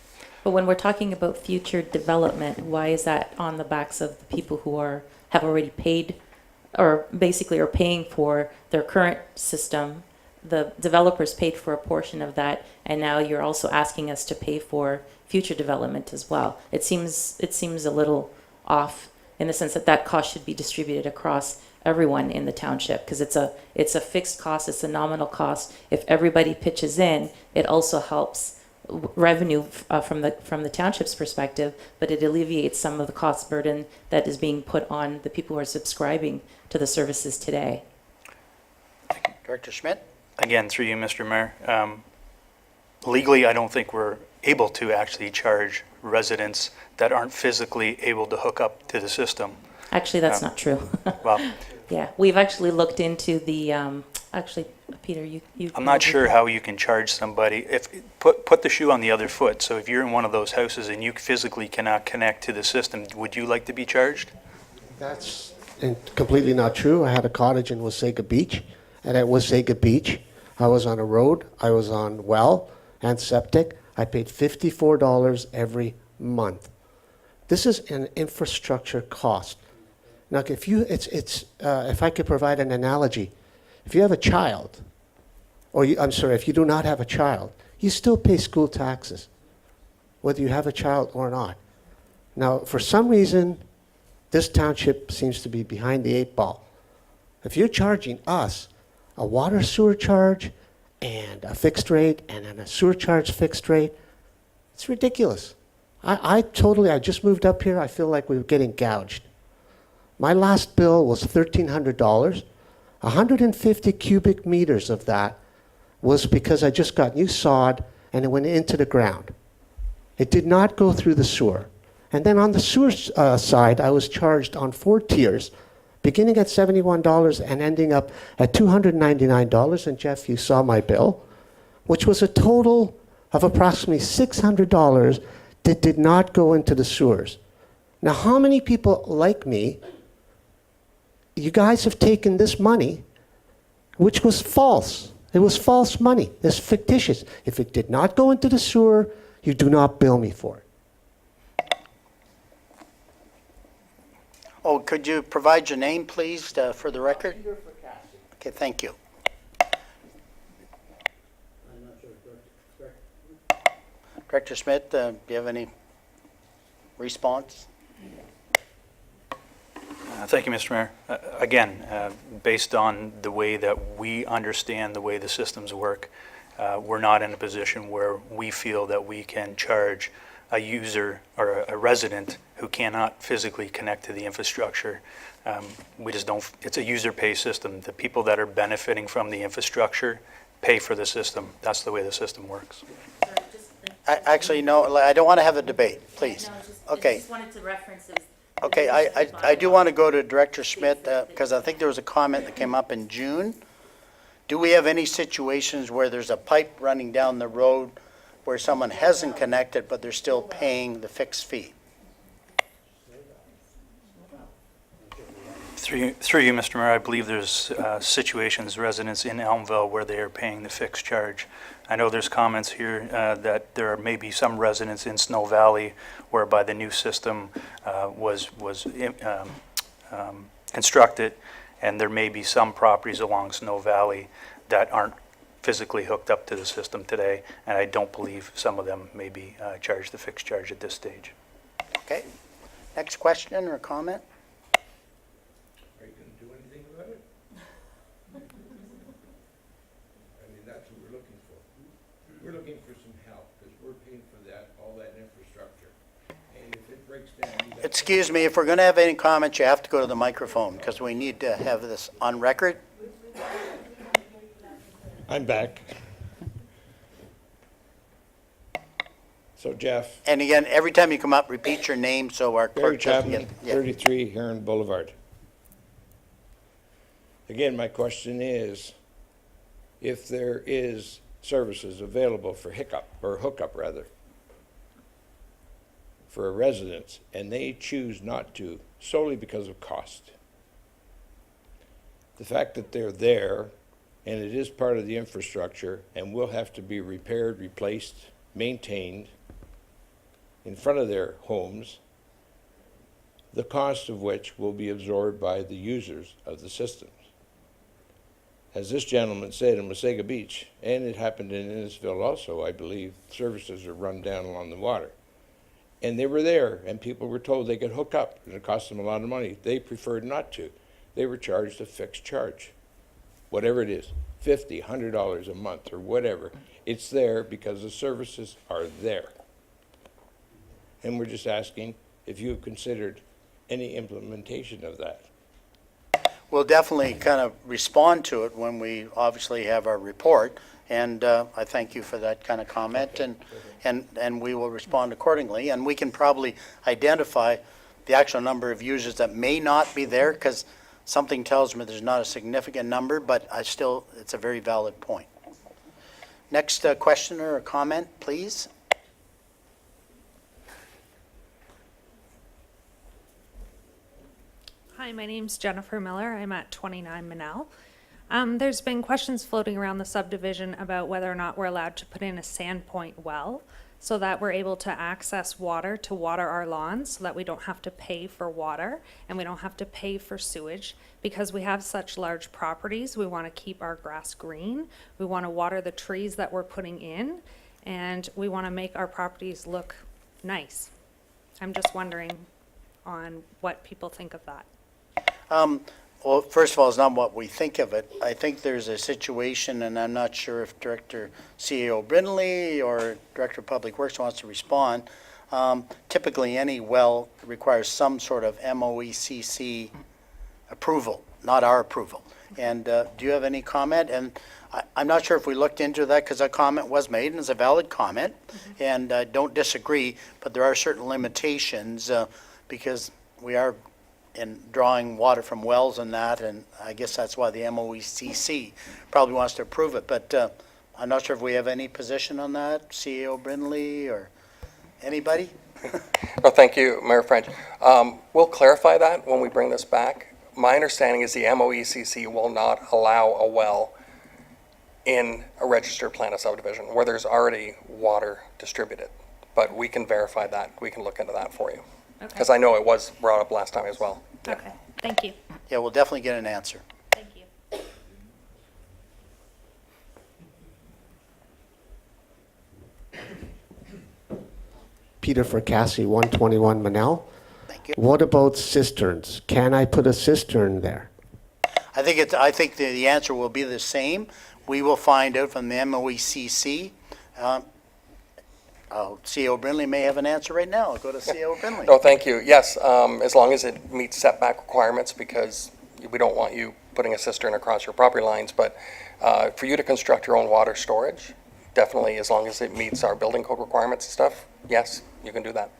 But when we're talking about future development, why is that on the backs of the people who have already paid, or basically are paying for their current system? The developers paid for a portion of that, and now you're also asking us to pay for future development as well. It seems a little off in the sense that that cost should be distributed across everyone in the township, because it's a fixed cost, it's a nominal cost. If everybody pitches in, it also helps revenue from the township's perspective, but it alleviates some of the cost burden that is being put on the people who are subscribing to the services today. Director Schmidt? Again, through you, Mr. Mayor, legally, I don't think we're able to actually charge residents that aren't physically able to hook up to the system. Actually, that's not true. Well, Yeah, we've actually looked into the, actually, Peter, you. I'm not sure how you can charge somebody, put the shoe on the other foot. So if you're in one of those houses and you physically cannot connect to the system, would you like to be charged? That's completely not true. I had a cottage in Wasaga Beach, and at Wasaga Beach, I was on a road, I was on well and septic. I paid $54 every month. This is an infrastructure cost. Now, if I could provide an analogy, if you have a child, if you do not have a child, you still pay school taxes, whether you have a child or not. Now, for some reason, this township seems to be behind the 8 ball. If you're charging us a water sewer charge and a fixed rate and then a sewer charge fixed rate, it's ridiculous. I just moved up here, I feel like we were getting gouged. My last bill was $1,300. 150 cubic meters of that was because I just got new sod and it went into the ground. It did not go through the sewer. And then on the sewer side, I was charged on 4 tiers, beginning at $71 and ending up at $299. And Jeff, you saw my bill, which was a total of approximately $600 that did not go into the sewers. Now, how many people like me, you guys have taken this money, which was false. It was false money. It's fictitious. If it did not go into the sewer, you do not bill me for it. Oh, could you provide your name, please, for the record? Okay, thank you. Director Schmidt, do you have any response? Thank you, Mr. Mayor. Again, based on the way that we understand the way the systems work, we're not in a position where we feel that we can charge a user or a resident who cannot physically connect to the infrastructure. We just don't, it's a user pay system. The people that are benefiting from the infrastructure pay for the system. That's the way the system works. Actually, no, I don't want to have a debate, please. Okay. I just wanted to reference it. Okay, I do want to go to Director Schmidt, because I think there was a comment that came up in June. Do we have any situations where there's a pipe running down the road where someone hasn't connected, but they're still paying the fixed fee? Through you, Mr. Mayor, I believe there's situations, residents in Elmville, where they are paying the fixed charge. I know there's comments here that there may be some residents in Snow Valley whereby the new system was constructed, and there may be some properties along Snow Valley that aren't physically hooked up to the system today, and I don't believe some of them may be charged the fixed charge at this stage. Okay. Next question or comment? Are you going to do anything about it? I mean, that's what we're looking for. We're looking for some help, because we're paying for that, all that infrastructure. And if it breaks down... you got- Excuse me, if we're going to have any comments, you have to go to the microphone, because we need to have this on record. I'm back. So Jeff, And again, every time you come up, repeat your name so our Barry clerk doesn't Chapman, get... Yeah. 33 Heron Boulevard. Again, my question is, if there is services available for hookup rather, for a residence, and they choose not to solely because of cost, the fact that they're there and it is part of the infrastructure and will have to be repaired, replaced, maintained in front of their homes, the cost of which will be absorbed by the users of the systems. As this gentleman said in Wasaga Beach, and it happened in Innisfil also, I believe, services are run down along the water. And they were there, and people were told they could hook up, and it cost them a lot of money. They preferred not to. They were charged a fixed charge, whatever it is, $50, $100 a month, or whatever. It's there because the services are there. And we're just asking if you have considered any implementation of that. We'll definitely kind of respond to it when we obviously have our report, and I thank you for that kind of comment, and we will respond accordingly. And we can probably identify the actual number of users that may not be there, because something tells me there's not a significant number, but it's a very valid point. Next questioner or comment, please. Hi, my name's Jennifer Miller. I'm at 29 Manel. There's been questions floating around the subdivision about whether or not we're allowed to put in a sandpoint well so that we're able to access water to water our lawns, so that we don't have to pay for water and we don't have to pay for sewage. Because we have such large properties, we want to keep our grass green. We want to water the trees that we're putting in, and we want to make our properties look nice. I'm just wondering on what people think of that. Well, first of all, it's not what we think of it. I think there's a situation, and I'm not sure if Director CEO Brindley or Director of Public Works wants to respond. Typically, any well requires some sort of MOECC approval, not our approval. And do you have any comment? And I'm not sure if we looked into that, because a comment was made, and it's a valid comment, and I don't disagree, but there are certain limitations because we are in drawing water from wells and that, and I guess that's why the MOECC probably wants to approve it. But I'm not sure if we have any position on that, CEO Brindley or anybody? No, thank you, Mayor French. We'll clarify that when we bring this back. My understanding is the MOECC will not allow a well in a registered plan of subdivision where there's already water distributed. But we can verify that. We can look into that for you. Because Okay, I know it was brought up last time as well. okay, thank you, Yeah, we'll definitely get an answer. thank you. Peter Fracassi, 121 Manel. Thank you. What about cisterns? Can I put a cistern there? I think the answer will be the same. We will find out from the MOECC. CEO Brindley may have an answer right now. I'll go to CEO Brindley. No, thank you. Yes, as long as it meets setback requirements, because we don't want you putting a cistern across your property lines. But for you to construct your own water storage, definitely, as long as it meets our building code requirements and stuff, yes, you can do that.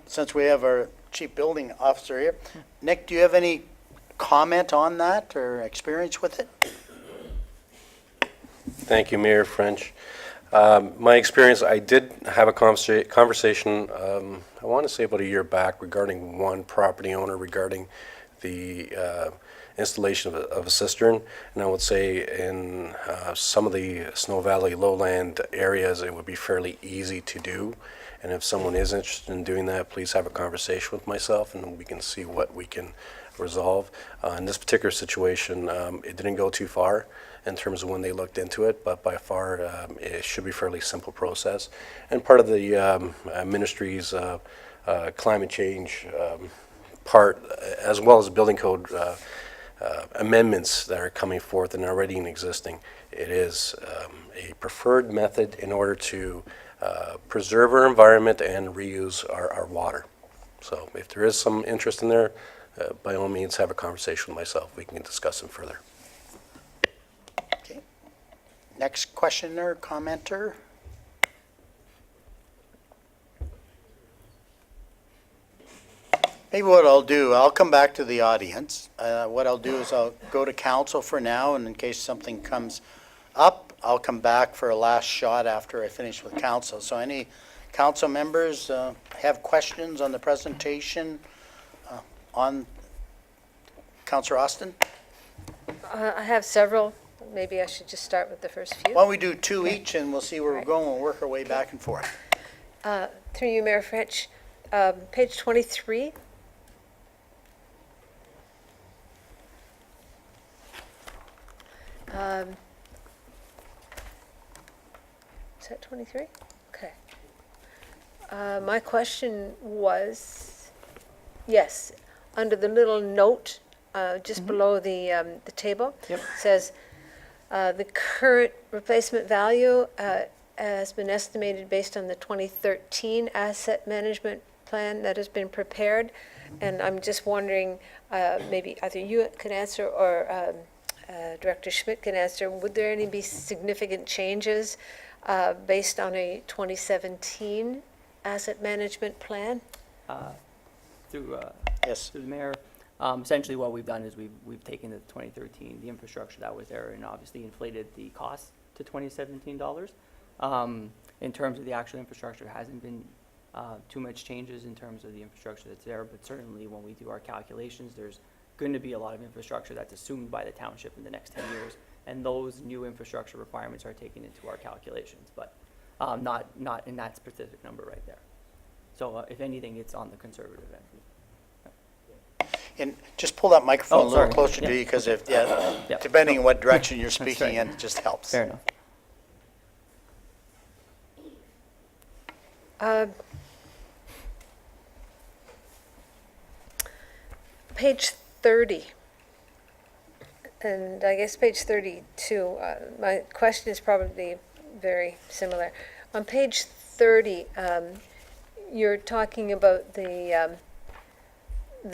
Since we have our chief building officer here, Nick, do you have any comment on that or experience with it? Thank you, Mayor French. My experience, I did have a conversation, I want to say about a year back, regarding one property owner regarding the installation of a cistern. And I would say in some of the Snow Valley lowland areas, it would be fairly easy to do. And if someone is interested in doing that, please have a conversation with myself and we can see what we can resolve. In this particular situation, it didn't go too far in terms of when they looked into it, but by far it should be a fairly simple process. And part of the ministry's climate change part, as well as building code amendments that are coming forth and already in existing, it is a preferred method in order to preserve our environment and reuse our water. So if there is some interest in there, by all means have a conversation with myself. We can discuss them further. Okay. Next questioner, commenter? Maybe what I'll do, I'll come back to the audience. What I'll do is I'll go to council for now, and in case something comes up, I'll come back for a last shot after I finish with council. So any council members have questions on the presentation on Councillor Austin? I have several. Maybe I should just start with the first few. Why don't we do two each, and we'll see where we're going. We'll work our way back and forth. Through you, Mayor French, page 23. Is that 23? Okay. My question was, yes, under the little note just below the table, says the current replacement value has been estimated based on the 2013 asset management plan that has been prepared. And I'm just wondering, maybe either you can answer or Director Schmidt can answer, would there any be significant changes based on a 2017 asset management plan? Through Yes. through the mayor, essentially what we've done is we've taken the 2013, the infrastructure that was there, and obviously inflated the cost to $2017. In terms of the actual infrastructure, there hasn't been too much changes in terms of the infrastructure that's there, but certainly when we do our calculations, there's going to be a lot of infrastructure that's assumed by the township in the next 10 years, and those new infrastructure requirements are taken into our calculations, but not in that specific number right there. So if anything, it's on the conservative end. And just pull that microphone Oh, a little sorry. closer to Yeah. you, because if, Yeah. depending on what direction you're speaking right. in, it just helps. Fair enough. Page 30, and I guess page 32, my question is probably very similar. On page 30, you're talking about the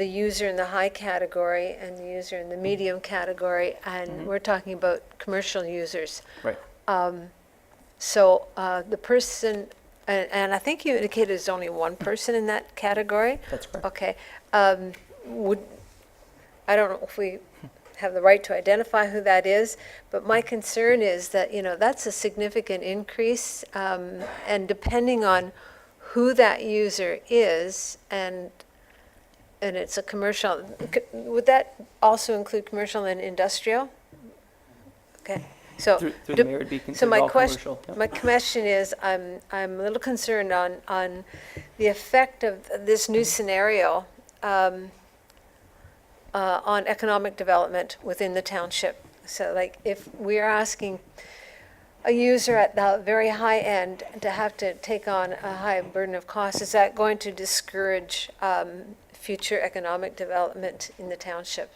user in the high category and the user in the medium category, and we're talking about commercial users. Right. So the person, and I think you indicated there's only one person in that category? That's correct. Okay. I don't know if we have the right to identify who that is, but my concern is that, that's a significant increase, and depending on who that user is, and it's a commercial, would that also include commercial and industrial? Okay, so. Through the mayor, it'd be So considered my all question, commercial. Yep. my question is, I'm a little concerned on the effect of this new scenario on economic development within the township. So like, if we're asking a user at the very high end to have to take on a high burden of cost, is that going to discourage future economic development in the township?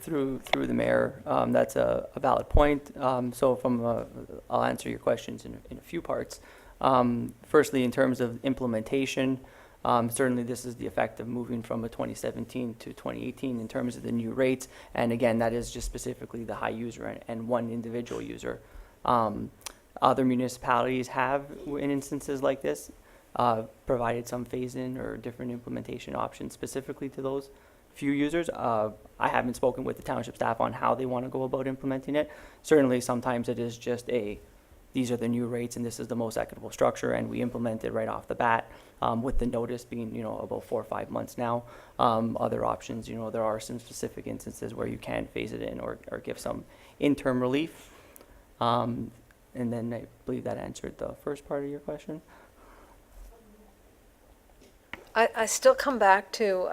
Through the mayor, that's a valid point. So I'll answer your questions in a few parts. Firstly, in terms of implementation, certainly this is the effect of moving from a 2017 to 2018 in terms of the new rates. And again, that is just specifically the high user and one individual user. Other municipalities have, in instances like this, provided some phase-in or different implementation options specifically to those few users. I haven't spoken with the township staff on how they want to go about implementing it. Certainly, sometimes it is just these are the new rates and this is the most equitable structure, and we implement it right off the bat, with the notice being, about 4 or 5 months now. Other options, there are some specific instances where you can phase it in or give some interim relief. And then I believe that answered the first part of your question. I still come back to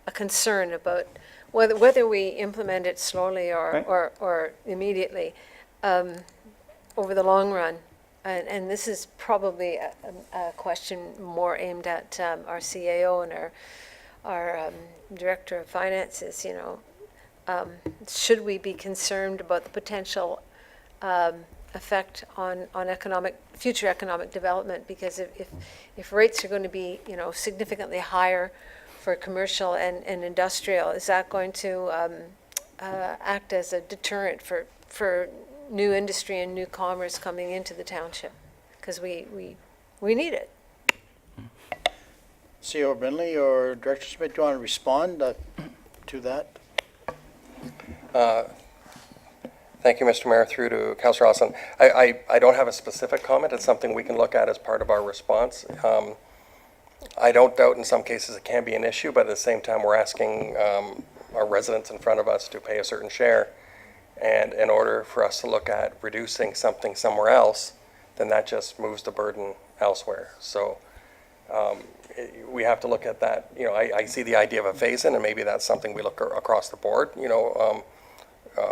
a concern about whether we implement it slowly or immediately over the long run. And this is probably a question more aimed at our CAO and our Director of Finances, should we be concerned about the potential effect on future economic development? Because if rates are going to be, significantly higher for commercial and industrial, is that going to act as a deterrent for new industry and new commerce coming into the township? Because we need it. CEO Brindley or Director Schmidt, do you want to respond to that? Thank you, Mr. Mayor, through to Councillor Austin. I don't have a specific comment. It's something we can look at as part of our response. I don't doubt in some cases it can be an issue, but at the same time, we're asking our residents in front of us to pay a certain share. And in order for us to look at reducing something somewhere else, then that just moves the burden elsewhere. So we have to look at that. I see the idea of a phase-in, and maybe that's something we look across the board,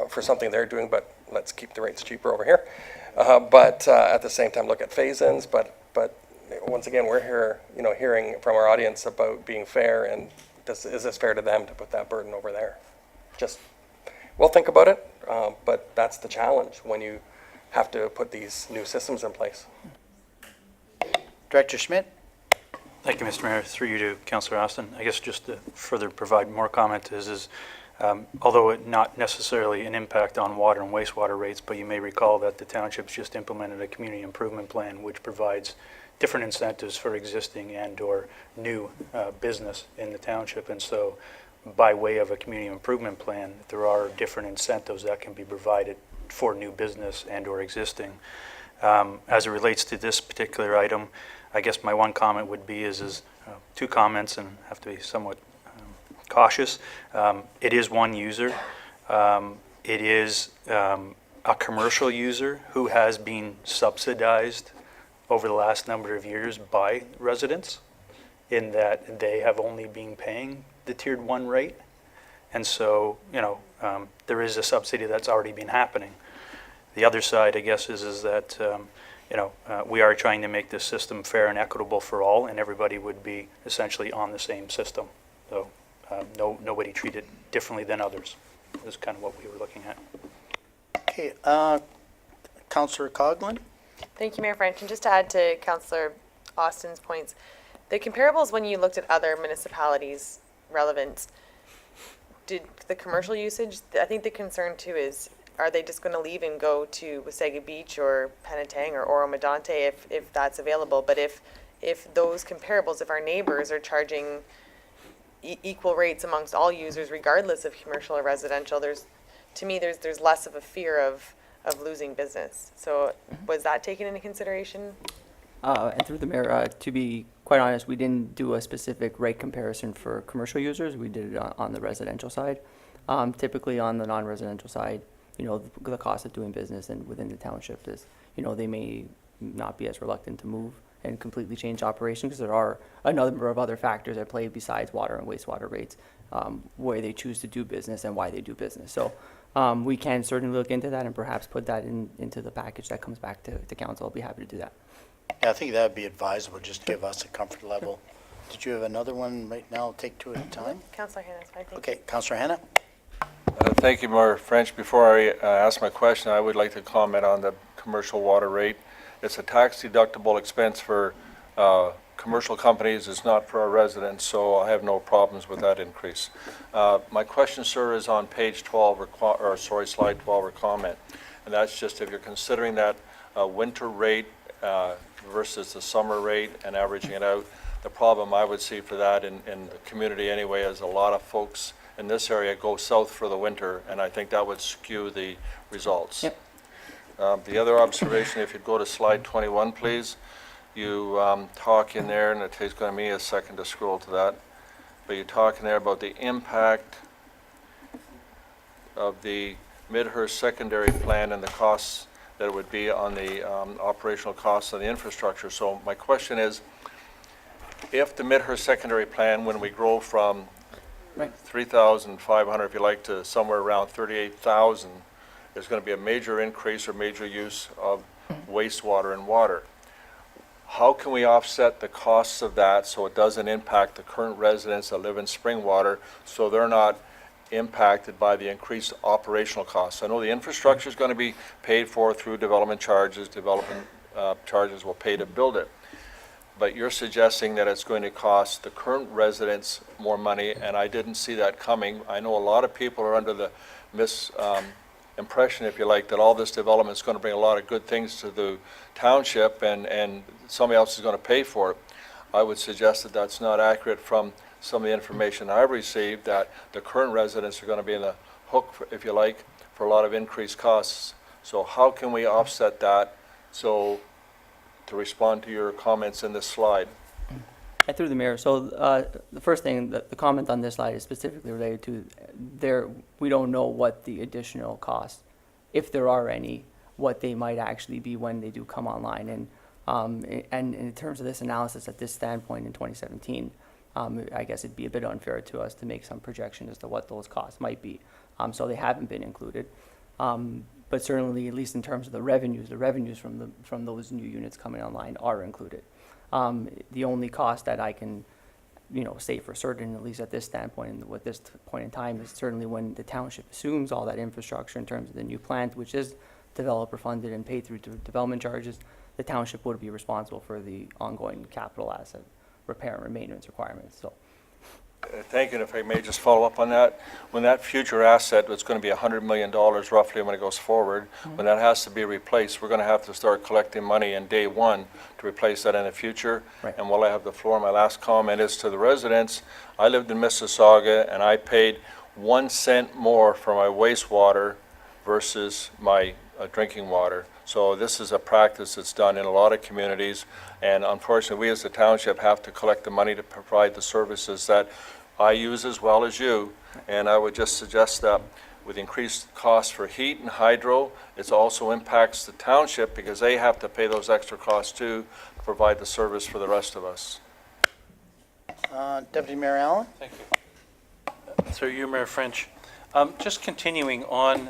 for something they're doing, but let's keep the rates cheaper over here. But at the same time, look at phase-ins. But once again, we're here, hearing from our audience about being fair, and is this fair to them to put that burden over there? We'll think about it, but that's the challenge when you have to put these new systems in place. Director Schmidt? Thank you, Mr. Mayor. Through you to Councillor Austin. I guess just to further provide more comment is although it not necessarily an impact on water and wastewater rates, but you may recall that the township's just implemented a community improvement plan which provides different incentives for existing and or new business in the township. And so by way of a community improvement plan, there are different incentives that can be provided for new business and or existing. As it relates to this particular item, I guess my one comment would be is two comments, and have to be somewhat cautious. It is one user. It is a commercial user who has been subsidized over the last number of years by residents, in that they have only been paying the tiered 1 rate. And so, there is a subsidy that's already been happening. The other side, I guess, is that, we are trying to make this system fair and equitable for all, and everybody would be essentially on the same system. So nobody treated differently than others is kind of what we were looking at. Okay, Councillor Coghlan? Thank you, Mayor French. And just to add to Councillor Austin's points, the comparables when you looked at other municipalities' relevance, did the commercial usage, I think the concern too is, are they just going to leave and go to Wasaga Beach or Penetang or Oro-Medonte if that's available? But if those comparables, if our neighbors are charging equal rates amongst all users regardless of commercial or residential, to me, there's less of a fear of losing business. So was that taken into consideration? And through the mayor, to be quite honest, we didn't do a specific rate comparison for commercial users. We did it on the residential side. Typically on the non-residential side, the cost of doing business and within the township is, they may not be as reluctant to move and completely change operation because there are a number of other factors at play besides water and wastewater rates, where they choose to do business and why they do business. So we can certainly look into that and perhaps put that into the package that comes back to council. I'll be happy to do that. Yeah, I think that would be advisable, just to give us a comfort level. Did you have another one right now? I'll take two at a time. Councillor Hannah, I think. Okay, Councillor Hannah? Thank you, Mayor French. Before I ask my question, I would like to comment on the commercial water rate. It's a tax-deductible expense for commercial companies. It's not for our residents, so I have no problems with that increase. My question, sir, is on page 12, slide 12 or comment. And that's just if you're considering that winter rate versus the summer rate and averaging it out. The problem I would see for that in the community anyway is a lot of folks in this area go south for the winter, and I think that would skew the results. Yep. The other observation, if you'd go to slide 21, please. You talk in there, and it takes going to me a second to scroll to that, but you talk in there about the impact of the Midhurst secondary plan and the costs that it would be on the operational costs of the infrastructure. So my question is, if the Midhurst secondary plan, when we grow from 3,500, if you like, to somewhere around 38,000, there's going to be a major increase or major use of wastewater and water. How can we offset the costs of that so it doesn't impact the current residents that live in Springwater, so they're not impacted by the increased operational costs? I know the infrastructure is going to be paid for through development charges. Development charges will pay to build it. But you're suggesting that it's going to cost the current residents more money, and I didn't see that coming. I know a lot of people are under the impression, if you like, that all this development is going to bring a lot of good things to the township and somebody else is going to pay for it. I would suggest that that's not accurate from some of the information I've received, that the current residents are going to be in the hook, if you like, for a lot of increased costs. So how can we offset that? So to respond to your comments in this slide. And through the mayor, so the first thing, the comment on this slide is specifically related to we don't know what the additional costs, if there are any, what they might actually be when they do come online. And in terms of this analysis at this standpoint in 2017, I guess it'd be a bit unfair to us to make some projection as to what those costs might be. So they haven't been included. But certainly, at least in terms of the revenues from those new units coming online are included. The only cost that I can, say for certain, at least at this standpoint and at this point in time, is certainly when the township assumes all that infrastructure in terms of the new plant, which is developer funded and paid through development charges, the township would be responsible for the ongoing capital asset repair and maintenance requirements. So. Thank you, and if I may just follow up on that. When that future asset, it's going to be $100 million roughly when it goes forward, when that has to be replaced, we're going to have to start collecting money in day one to replace that in the future. Right. And while I have the floor, my last comment is to the residents. I lived in Mississauga, and I paid 1 cent more for my wastewater versus my drinking water. So this is a practice that's done in a lot of communities, and unfortunately, we as the township have to collect the money to provide the services that I use as well as you. And I would just suggest that with increased costs for heat and hydro, it also impacts the township because they have to pay those extra costs too to provide the service for the rest of us. Deputy Mayor Allen? Thank you. Through you, Mayor French. Just continuing on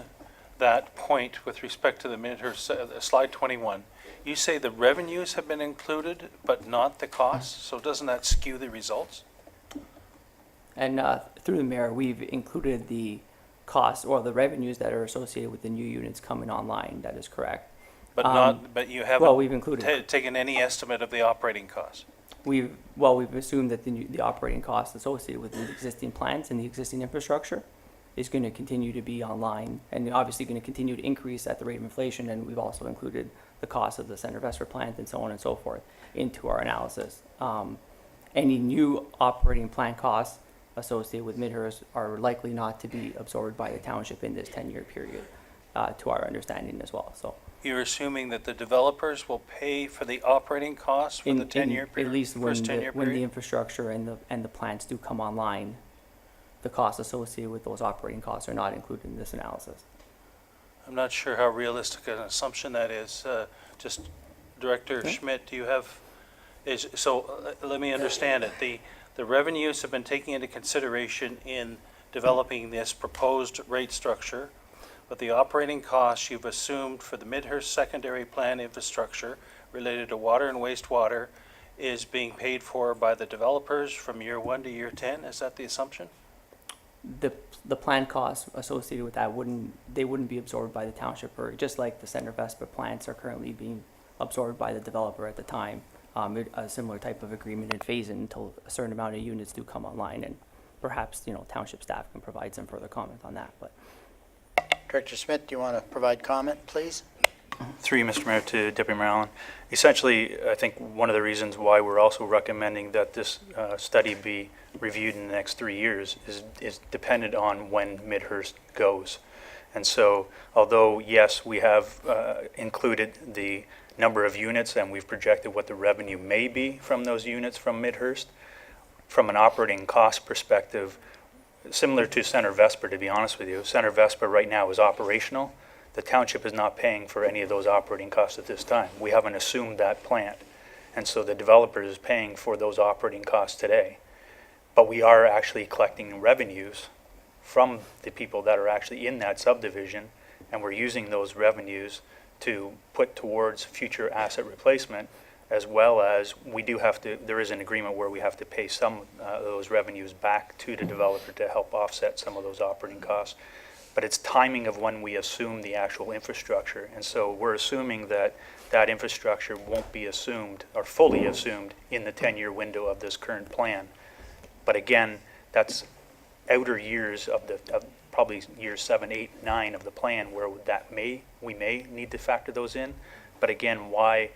that point with respect to the Midhurst, slide 21. You say the revenues have been included, but not the costs, so doesn't that skew the results? And through the mayor, we've included the costs or the revenues that are associated with the new units coming online. That is correct. But you haven't well, we've included taken any estimate of the operating costs. We've assumed that the operating costs associated with the existing plants and the existing infrastructure is going to continue to be online and obviously going to continue to increase at the rate of inflation. And we've also included the cost of the Center Vesper plant and so on and so forth into our analysis. Any new operating plant costs associated with Midhurst are likely not to be absorbed by the township in this 10-year period, to our understanding as well. So You're assuming that the developers will pay for the operating costs for the 10-year period? at least when first 10-year when the period? infrastructure and the plants do come online, the costs associated with those operating costs are not included in this analysis. I'm not sure how realistic an assumption that is. Just Director Okay. Schmidt, do you have, let me understand it. The revenues have been taken into consideration in developing this proposed rate structure, but the operating costs you've assumed for the Midhurst secondary plan infrastructure related to water and wastewater is being paid for by the developers from year 1 to year 10. Is that the assumption? The plant costs associated with that wouldn't be absorbed by the township, or just like the Center Vespa plants are currently being absorbed by the developer at the time. A similar type of agreement and phase in until a certain amount of units do come online, and perhaps, township staff can provide some further comment on that, but. Director Schmidt, do you want to provide comment, please? Through you, Mr. Mayor, to Deputy Mayor Allen. Essentially, I think one of the reasons why we're also recommending that this study be reviewed in the next 3 years is dependent on when Midhurst goes. And so, although, yes, we have included the number of units and we've projected what the revenue may be from those units from Midhurst, from an operating cost perspective, similar to Center Vesper, to be honest with you, Center Vesper right now is operational. The township is not paying for any of those operating costs at this time. We haven't assumed that plant. And so the developer is paying for those operating costs today. But we are actually collecting revenues from the people that are actually in that subdivision, and we're using those revenues to put towards future asset replacement, as well as there is an agreement where we have to pay some of those revenues back to the developer to help offset some of those operating costs. But it's timing of when we assume the actual infrastructure. And so we're assuming that that infrastructure won't be assumed or fully assumed in the 10-year window of this current plan. But again, that's outer years of probably years 7, 8, 9 of the plan where we may need to factor those in. But again, why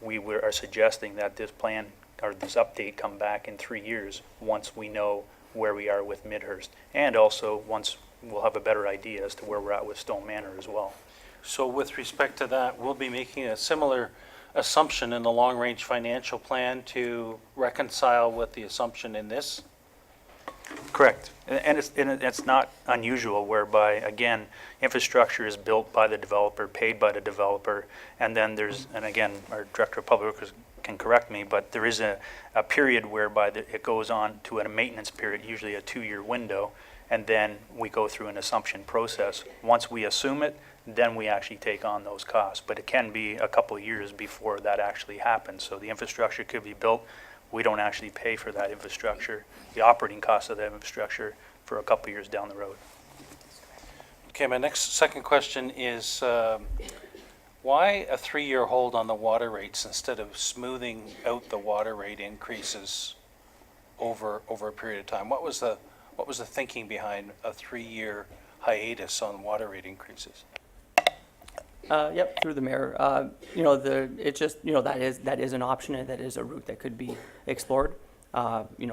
we are suggesting that this plan or this update come back in 3 years once we know where we are with Midhurst, and also once we'll have a better idea as to where we're at with Stone Manor as well. So with respect to that, we'll be making a similar assumption in the long-range financial plan to reconcile with the assumption in this? Correct. And it's not unusual whereby, again, infrastructure is built by the developer, paid by the developer, and then and again, our Director of Public Works can correct me, but there is a period whereby it goes on to a maintenance period, usually a 2-year window, and then we go through an assumption process. Once we assume it, then we actually take on those costs. But it can be a couple of years before that actually happens. So the infrastructure could be built. We don't actually pay for that infrastructure, the operating cost of that infrastructure, for a couple of years down the road. Okay, my second question is, why a 3-year hold on the water rates instead of smoothing out the water rate increases over a period of time? What was the thinking behind a 3-year hiatus on water rate increases? Yep, through the mayor. It's just, that is an option, and that is a route that could be explored.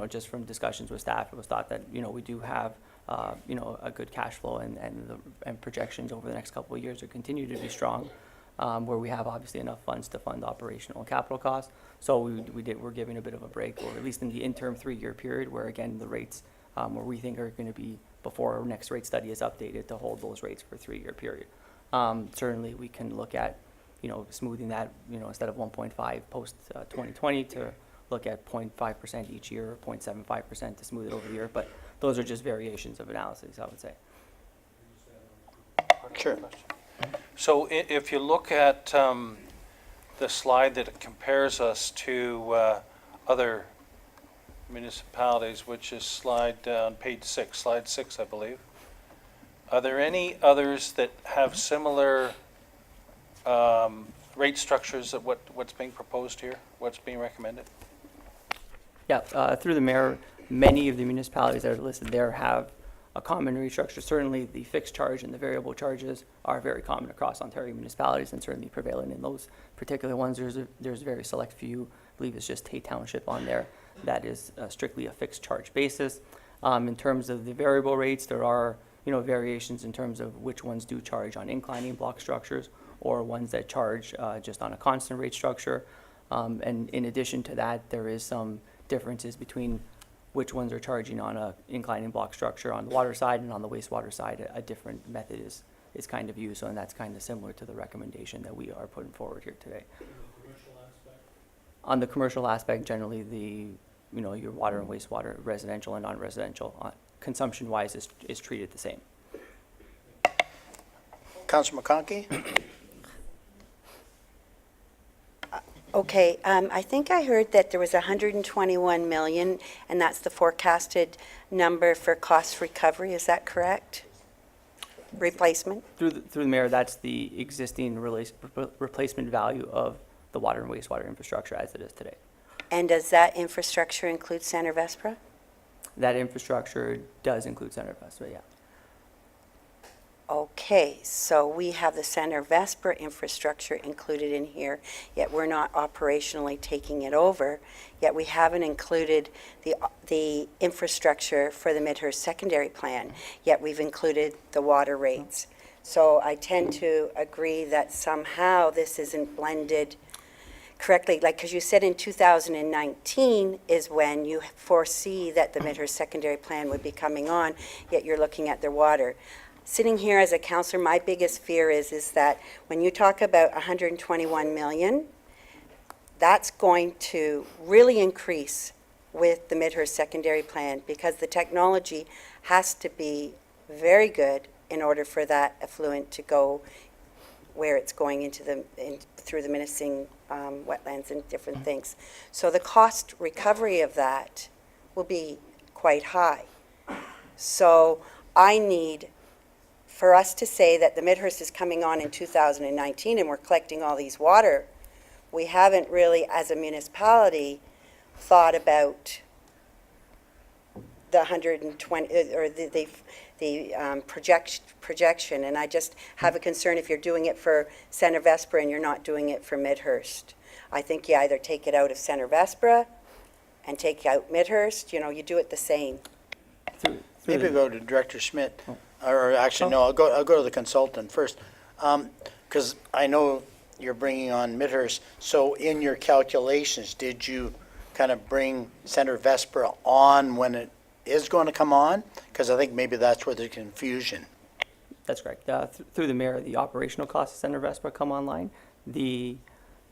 Just from discussions with staff, it was thought that, we do have, a good cash flow and projections over the next couple of years to continue to be strong, where we have obviously enough funds to fund operational and capital costs. So we're giving a bit of a break, or at least in the interim 3-year period, where again, the rates, where we think are going to be before our next rate study is updated, to hold those rates for a 3-year period. Certainly we can look at, smoothing that, instead of 1.5 post 2020 to look at 0.5% each year, or 0.75% to smooth it over the year. But those are just variations of analysis, I would say. Sure. So if you look at the slide that compares us to other municipalities, which is slide on page 6, slide 6, I believe. Are there any others that have similar rate structures of what's being proposed here, what's being recommended? Yeah, through the mayor, many of the municipalities that are listed there have a common rate structure. Certainly the fixed charge and the variable charges are very common across Ontario municipalities, and certainly prevalent in those particular ones. There's a very select few, I believe it's just Tay Township on there, that is strictly a fixed charge basis. In terms of the variable rates, there are, variations in terms of which ones do charge on inclining block structures or ones that charge just on a constant rate structure. And in addition to that, there is some differences between which ones are charging on a inclining block structure on the water side, and on the wastewater side, a different method is kind of used, and that's kind of similar to the recommendation that we are putting forward here today. On the commercial aspect, generally your water and wastewater, residential and non-residential, consumption-wise is treated the same. Councillor McConkey? Okay, I think I heard that there was 121 million, and that's the forecasted number for cost recovery. Is that correct? Replacement? Through the mayor, that's the existing replacement value of the water and wastewater infrastructure as it is today. And does that infrastructure include Center Vespra? That infrastructure does include Center Vespra, yeah. Okay, so we have the Center Vespra infrastructure included in here, yet we're not operationally taking it over, yet we haven't included the infrastructure for the Midhurst secondary plan, yet we've included the water rates. So I tend to agree that somehow this isn't blended correctly, because you said in 2019 is when you foresee that the Midhurst secondary plan would be coming on, yet you're looking at their water. Sitting here as a counselor, my biggest fear is that when you talk about 121 million, that's going to really increase with the Midhurst secondary plan, because the technology has to be very good in order for that effluent to go where it's going through the Minising wetlands and different things. So the cost recovery of that will be quite high. So I need for us to say that the Midhurst is coming on in 2019 and we're collecting all these water. We haven't really, as a municipality, thought about the 120 or the projection, and I just have a concern if you're doing it for Center Vespra and you're not doing it for Midhurst. I think you either take it out of Center Vespra and take out Midhurst. You do it the same. Maybe go to Director Schmidt, or actually no, I'll go to the consultant first, because I know you're bringing on Midhurst. So in your calculations, did you kind of bring Center Vespra on when it is going to come on? Because I think maybe that's where there's confusion. That's correct. Through the mayor, the operational costs of Center Vespra come online. The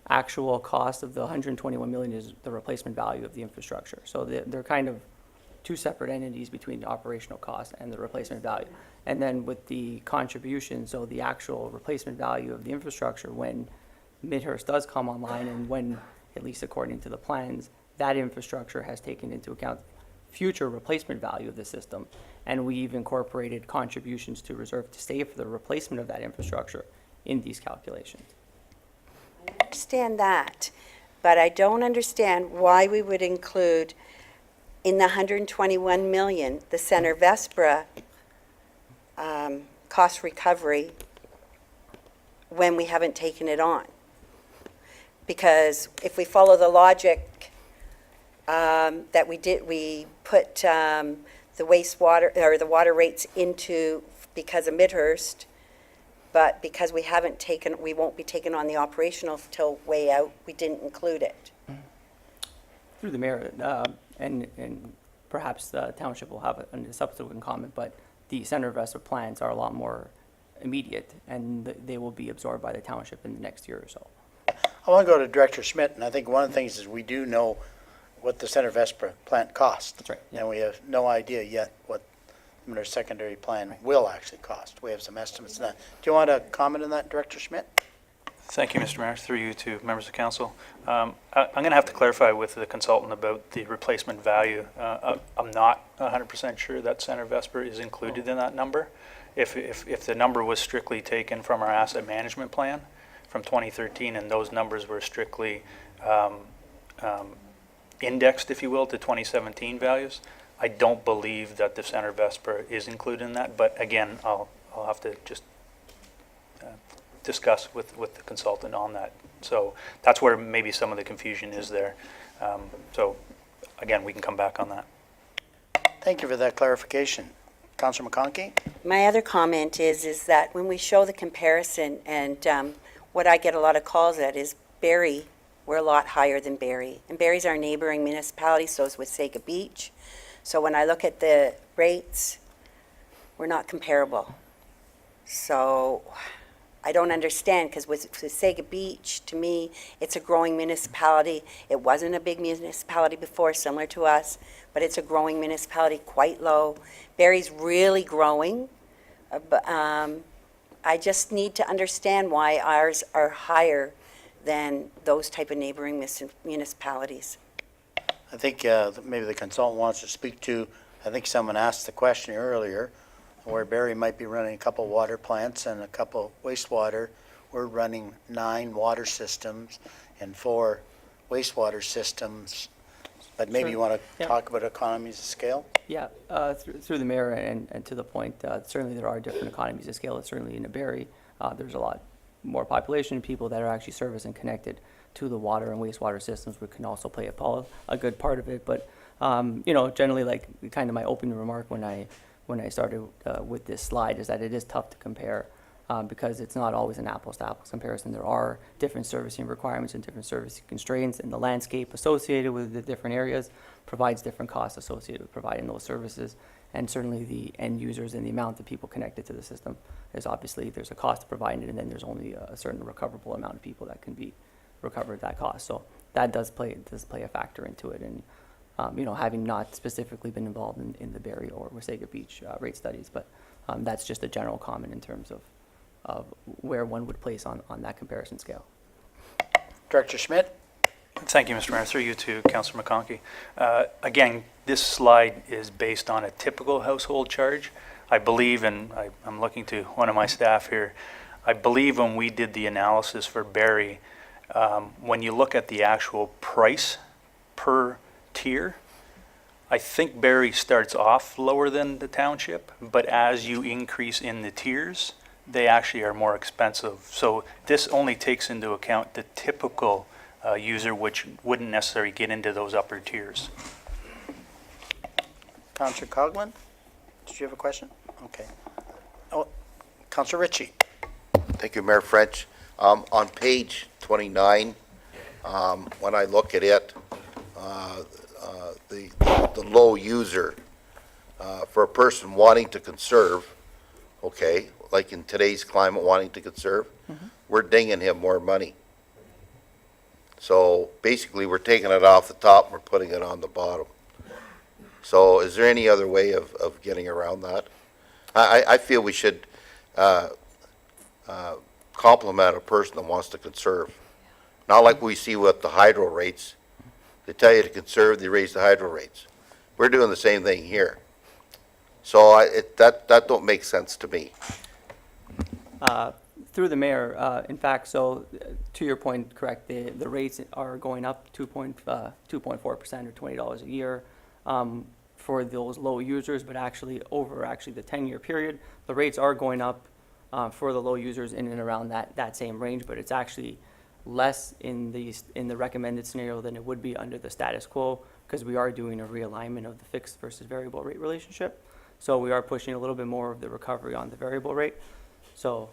actual cost of the 121 million is the replacement value of the infrastructure. So they're kind of two separate entities between the operational cost and the replacement value. And then with the contribution, so the actual replacement value of the infrastructure when Midhurst does come online, and when, at least according to the plans, that infrastructure has taken into account future replacement value of the system. And we've incorporated contributions to reserve to stay for the replacement of that infrastructure in these calculations. I understand that, but I don't understand why we would include in the 121 million, the Center Vespra cost recovery when we haven't taken it on. Because if we follow the logic that we put the wastewater or the water rates into because of Midhurst, but because we won't be taking on the operational till way out, we didn't include it. Through the mayor, and perhaps the township will have a subsequent comment, but the Center Vespra plans are a lot more immediate, and they will be absorbed by the township in the next year or so. I want to go to Director Schmidt, and I think one of the things is we do know what the Center Vespra plant costs. That's right. Yeah. And we have no idea yet what their secondary plan will actually cost. We have some estimates on that. Do you want to comment on that, Director Schmidt? Thank you, Mr. Mayor. Through you to members of council. I'm going to have to clarify with the consultant about the replacement value. I'm not 100% sure that Center Vespra is included in that number. If the number was strictly taken from our asset management plan from 2013, and those numbers were strictly indexed, if you will, to 2017 values, I don't believe that the Center Vespra is included in that. But again, I'll have to just discuss with the consultant on that. So that's where maybe some of the confusion is there. So again, we can come back on that. Thank you for that clarification. Councillor McConkey? My other comment is that when we show the comparison, and what I get a lot of calls at is Barrie, we're a lot higher than Barrie. And Barrie's our neighboring municipality, so is Wasaga Beach. So when I look at the rates, we're not comparable. So I don't understand, because with Wasaga Beach, to me, it's a growing municipality. It wasn't a big municipality before, similar to us, but it's a growing municipality, quite low. Barrie's really growing. I just need to understand why ours are higher than those type of neighboring municipalities. I think maybe the consultant wants to speak to, I think someone asked the question earlier, where Barrie might be running a couple water plants and a couple wastewater. We're running 9 water systems and 4 wastewater systems. But maybe Sure. you want to Yeah. talk about economies of scale? Yeah, through the mayor and to the point, certainly there are different economies of scale. Certainly in a Barrie, there's a lot more population, people that are actually serviced and connected to the water and wastewater systems, which can also play a good part of it. But, generally, like kind of my opening remark when I started with this slide is that it is tough to compare because it's not always an apples-to-apples comparison. There are different servicing requirements and different servicing constraints, and the landscape associated with the different areas provides different costs associated with providing those services. And certainly the end users and the amount of people connected to the system is obviously, there's a cost to providing it, and then there's only a certain recoverable amount of people that can be recovered that cost. So that does play a factor into it. And having not specifically been involved in the Barrie or Wasaga Beach rate studies, but that's just a general comment in terms of where one would place on that comparison scale. Director Schmidt? Thank you, Mr. Mayor. Through you to Councillor McConkey. Again, this slide is based on a typical household charge. I believe, and I'm looking to one of my staff here, I believe when we did the analysis for Barrie, when you look at the actual price per tier, I think Barrie starts off lower than the township, but as you increase in the tiers, they actually are more expensive. So this only takes into account the typical user, which wouldn't necessarily get into those upper tiers. Councillor Coghlan? Did you have a question? Okay. Oh, Councillor Ritchie? Thank you, Mayor French. On page 29, when I look at it, the low user, for a person wanting to conserve, okay, like in today's climate, wanting to conserve, we're dinging him more money. So basically, we're taking it off the top and we're putting it on the bottom. So is there any other way of getting around that? I feel we should compliment a person that wants to conserve. Not like we see with the hydro rates. They tell you to conserve, they raise the hydro rates. We're doing the same thing here. So that don't make sense to me. Through the mayor, in fact, so to your point, correct, the rates are going up 2.4% or $20 a year for those low users, but actually over the 10-year period, the rates are going up for the low users in and around that same range, but it's actually less in the recommended scenario than it would be under the status quo, because we are doing a realignment of the fixed versus variable rate relationship. So we are pushing a little bit more of the recovery on the variable rate. So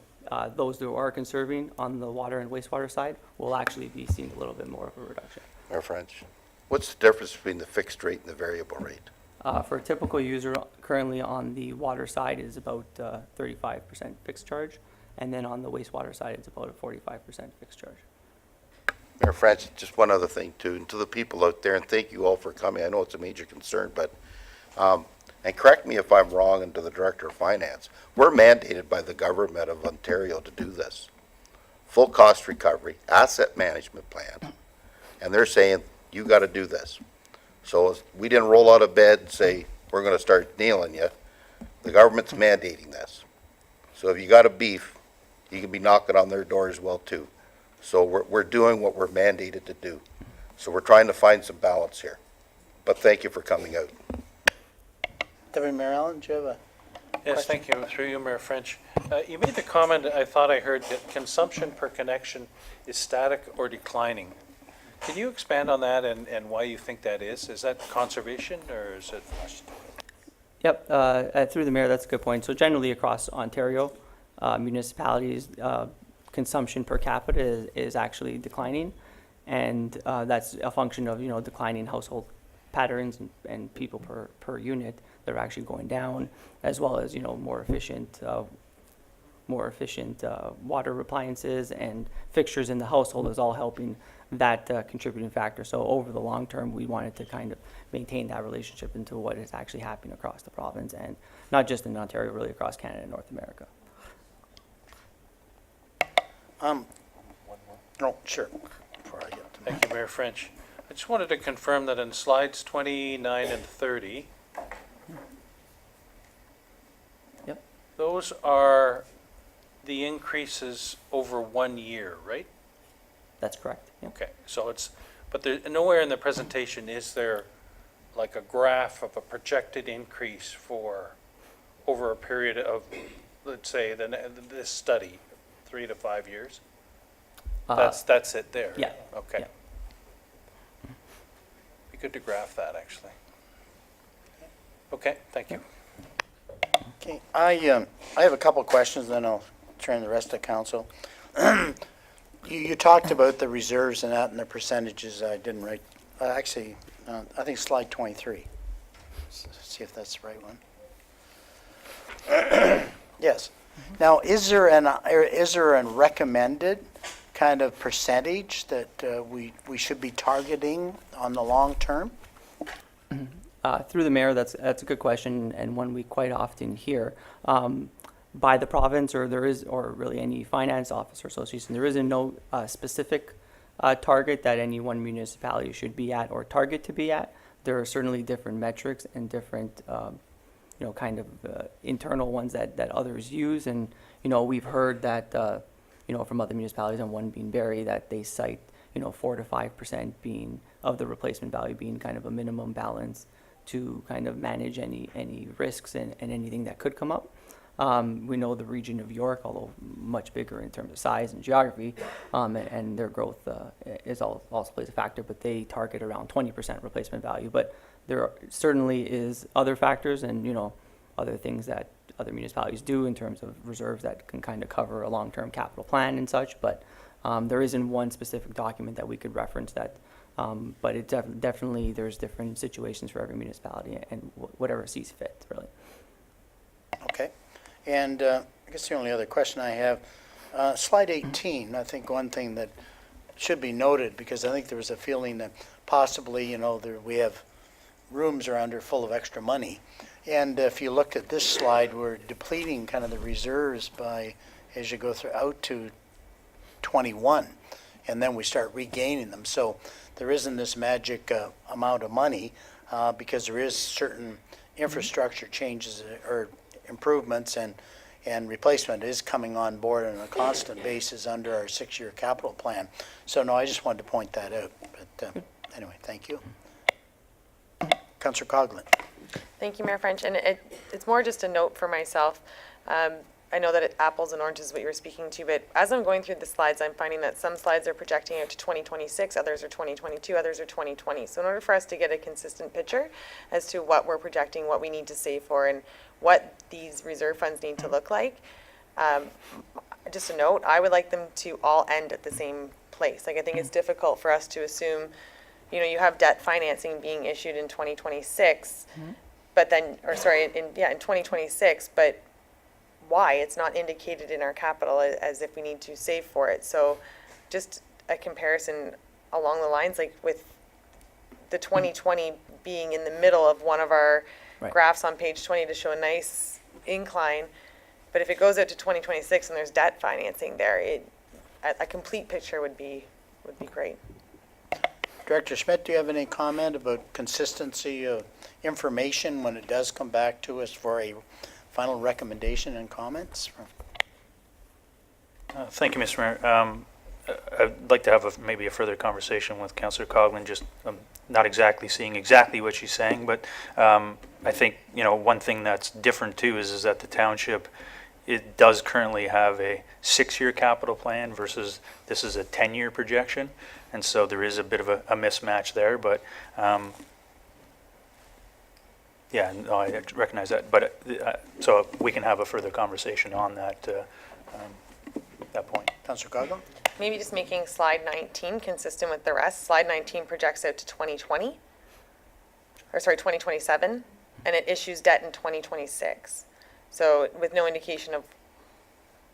those who are conserving on the water and wastewater side will actually be seeing a little bit more of a reduction. Mayor French, what's the difference between the fixed rate and the variable rate? For a typical user, currently on the water side is about 35% fixed charge, and then on the wastewater side, it's about a 45% fixed charge. Mayor French, just one other thing too, and to the people out there, and thank you all for coming. I know it's a major concern, but, and correct me if I'm wrong, and to the Director of Finance, we're mandated by the government of Ontario to do this. Full cost recovery, asset management plan, and they're saying, you got to do this. So we didn't roll out of bed and say, we're going to start nailing you. The government's mandating this. So if you got a beef, you can be knocking on their door as well too. So we're doing what we're mandated to do. So we're trying to find some balance here. But thank you for coming out. Deputy Mayor Allen, do you have a Yes, thank you. Through you, Mayor French. You made the comment, I thought I heard, that consumption per connection is static or declining. Can you expand on that and why you think that is? Is that conservation or is it? Yep, through the mayor, that's a good point. So generally across Ontario, municipalities, consumption per capita is actually declining. And that's a function of, declining household patterns and people per unit that are actually going down, as well as, more efficient water appliances and fixtures in the household is all helping that contributing factor. So over the long term, we wanted to kind of maintain that relationship into what is actually happening across the province, and not just in Ontario, really across Canada and North America. No, sure. Before I get to Thank you, Mayor French. I just wanted to confirm that in slides 29 and 30, Yep. those are the increases over 1 year, right? That's correct. Yep. Okay, so but there, nowhere in the presentation is there like a graph of a projected increase for over a period of, let's say, this study, 3 to 5 years? That's it there? Yeah. Okay. Yeah. Be good to graph that, actually. Okay, thank you. Okay, I have a couple of questions, then I'll turn the rest to council. You talked about the reserves and that and the percentages. I didn't write, actually, I think slide 23. Let's see if that's the right one. Yes. Now, is there a recommended kind of percentage that we should be targeting on the long term? Through the mayor, that's a good question, and one we quite often hear. By the province, or really any finance officer association, there is no specific target that any one municipality should be at or target to be at. There are certainly different metrics and different, kind of internal ones that others use, and we've heard that from other municipalities, and one being Barrie, that they cite 4 to 5% being of the replacement value being kind of a minimum balance to kind of manage any risks and anything that could come up. We know the region of York, although much bigger in terms of size and geography, and their growth also plays a factor, but they target around 20% replacement value. But there certainly is other factors and, other things that other municipalities do in terms of reserves that can kind of cover a long-term capital plan and such. But there isn't one specific document that we could reference that. But it definitely, there's different situations for every municipality and whatever sees fit, really. Okay. And I guess the only other question I have, slide 18, I think one thing that should be noted, because I think there was a feeling that possibly, we have rooms around here full of extra money. And if you looked at this slide, we're depleting kind of the reserves as you go out to 21, and then we start regaining them. So there isn't this magic amount of money because there is certain infrastructure changes or improvements and replacement is coming on board on a constant basis under our 6-year capital plan. So no, I just wanted to point that out. But anyway, thank you. Councillor Coughlin. Thank you, Mayor French. And it's more just a note for myself. I know that apples and oranges is what you were speaking to, but as I'm going through the slides, I'm finding that some slides are projecting out to 2026, others are 2022, others are 2020. So in order for us to get a consistent picture as to what we're projecting, what we need to save for, and what these reserve funds need to look like, just a note, I would like them to all end at the same place. Like, I think it's difficult for us to assume, you have debt financing being issued in 2026, but then, in 2026, but why? It's not indicated in our capital as if we need to save for it. So just a comparison along the lines, like with the 2020 being in the middle of one of our graphs on page 20 to show a nice incline, but if it goes out to 2026 and there's debt financing there, a complete picture would be great. Director Schmidt, do you have any comment about consistency of information when it does come back to us for a final recommendation and comments? Thank you, Mr. Mayor. I'd like to have maybe a further conversation with Councillor Coughlin, just not exactly seeing exactly what she's saying, but I think, one thing that's different too is that the township, it does currently have a 6-year capital plan versus this is a 10-year projection. And so there is a bit of a mismatch there, but Yeah, no, I recognize that, but, so we can have a further conversation on that point. Councillor Coghlan? Maybe just making slide 19 consistent with the rest. Slide 19 projects out to 2020, or sorry, 2027, and it issues debt in 2026. So with no indication of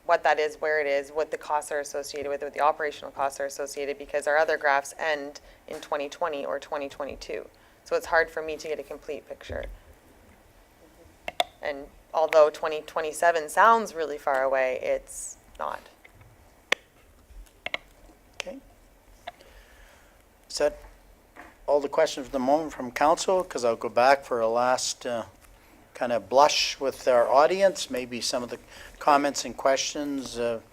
what that is, where it is, what the costs are associated with it, what the operational costs are associated, because our other graphs end in 2020 or 2022. So it's hard for me to get a complete picture. And although 2027 sounds really far away, it's not. Okay. Is that all the questions for the moment from council? Because I'll go back for a last kind of blush with our audience. Maybe some of the comments and questions have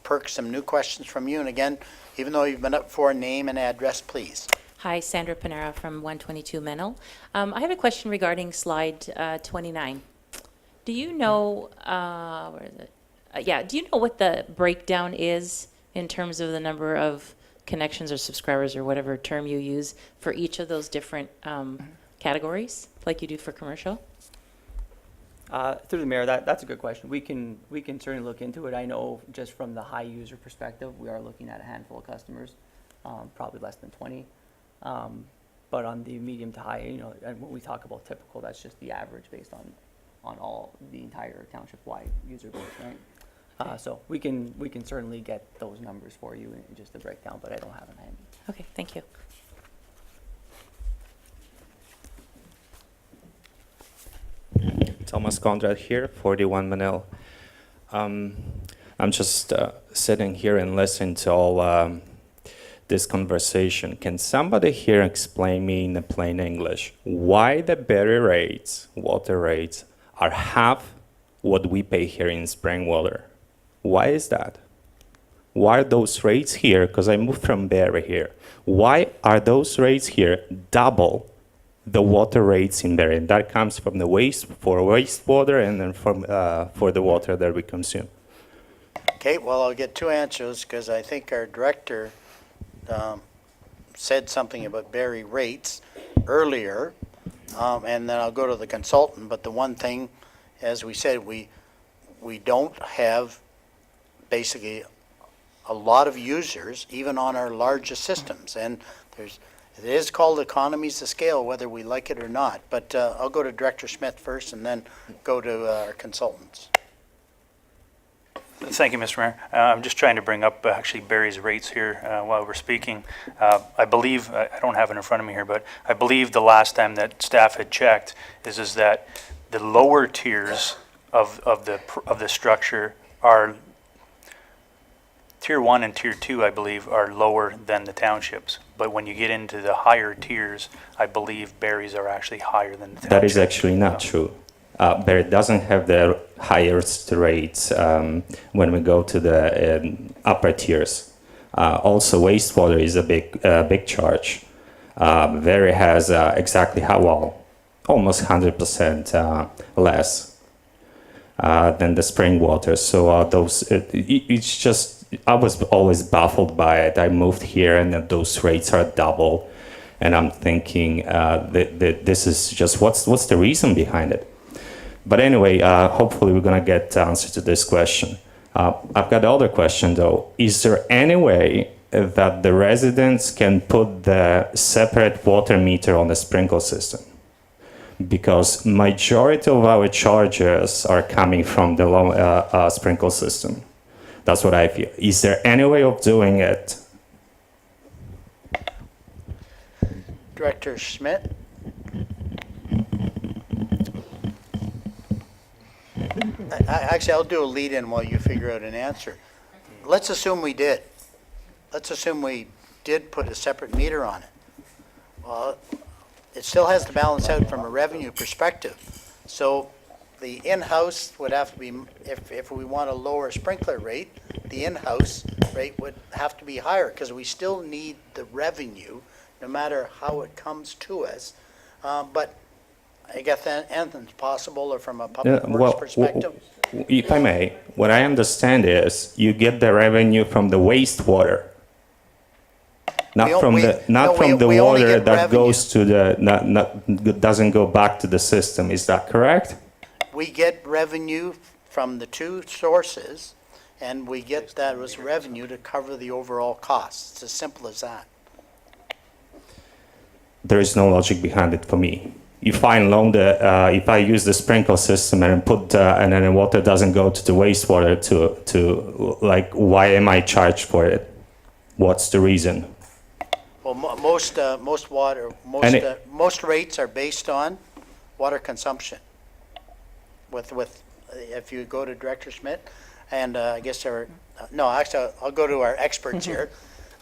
perked some new questions from you. And again, even though you've been up for, name and address, please. Hi, Sandra Panera from 122 Menil. I have a question regarding slide 29. Do you know, where is it? Do you know what the breakdown is in terms of the number of connections or subscribers or whatever term you use for each of those different categories, like you do for commercial? Through the mayor, that's a good question. We can certainly look into it. I know just from the high user perspective, we are looking at a handful of customers, probably less than 20. But on the medium to high, and when we talk about typical, that's just the average based on all the entire township-wide user base, right? So we can certainly get those numbers for you in just a breakdown, but I don't have them handy. Okay, thank you. Thomas Conrad here, 41 Manil. I'm just sitting here and listening to all this conversation. Can somebody here explain me in plain English why the berry rates, water rates, are half what we pay here in Springwater? Why is that? Why are those rates here? Because I moved from Barrie here. Why are those rates here double the water rates in Barrie? And that comes from the wastewater and then from for the water that we consume. Okay, well, I'll get two answers because I think our director said something about Barrie rates earlier, and then I'll go to the consultant. But the one thing, as we said, we don't have basically a lot of users, even on our largest systems. And it is called economies of scale, whether we like it or not. But I'll go to Director Schmidt first and then go to our consultants. Thank you, Mr. Mayor. I'm just trying to bring up actually Barry's rates here while we're speaking. I believe, I don't have it in front of me here, but I believe the last time that staff had checked is that the lower tiers of the structure are Tier 1 and Tier 2, I believe, are lower than the townships. But when you get into the higher tiers, I believe Barry's are actually higher than the townships. That is actually not true. Barrie doesn't have the highest rates when we go to the upper tiers. Also, wastewater is a big charge. Barrie has exactly almost 100% less than the spring water. So it's just, I was always baffled by it. I moved here and those rates are double. And I'm thinking that this is just, what's the reason behind it? But anyway, hopefully we're going to get the answer to this question. I've got another question though. Is there any way that the residents can put the separate water meter on the sprinkler system? Because majority of our charges are coming from the sprinkler system. That's what I feel. Is there any way of doing it? Director Schmidt? Actually, I'll do a lead-in while you figure out an answer. Let's assume we did. Let's assume we did put a separate meter on it. Well, it still has to balance out from a revenue perspective. So the in-house would have to be, if we want a lower sprinkler rate, the in-house rate would have to be higher because we still need the revenue no matter how it comes to us. But I guess anything's possible or from a public works perspective. If I may, what I understand is you get the revenue from the wastewater. Not We o- from we- the no, we only water get that revenue. goes to doesn't go back to the system. Is that correct? We get revenue from the two sources, and we get that as revenue to cover the overall costs. It's as simple as that. There is no logic behind it for me. If I use the sprinkle system and and then the water doesn't go to the wastewater to like, why am I charged for it? What's the reason? Well, most rates are based on water consumption. If you go to Director Schmidt, and I guess I'll go to our experts here.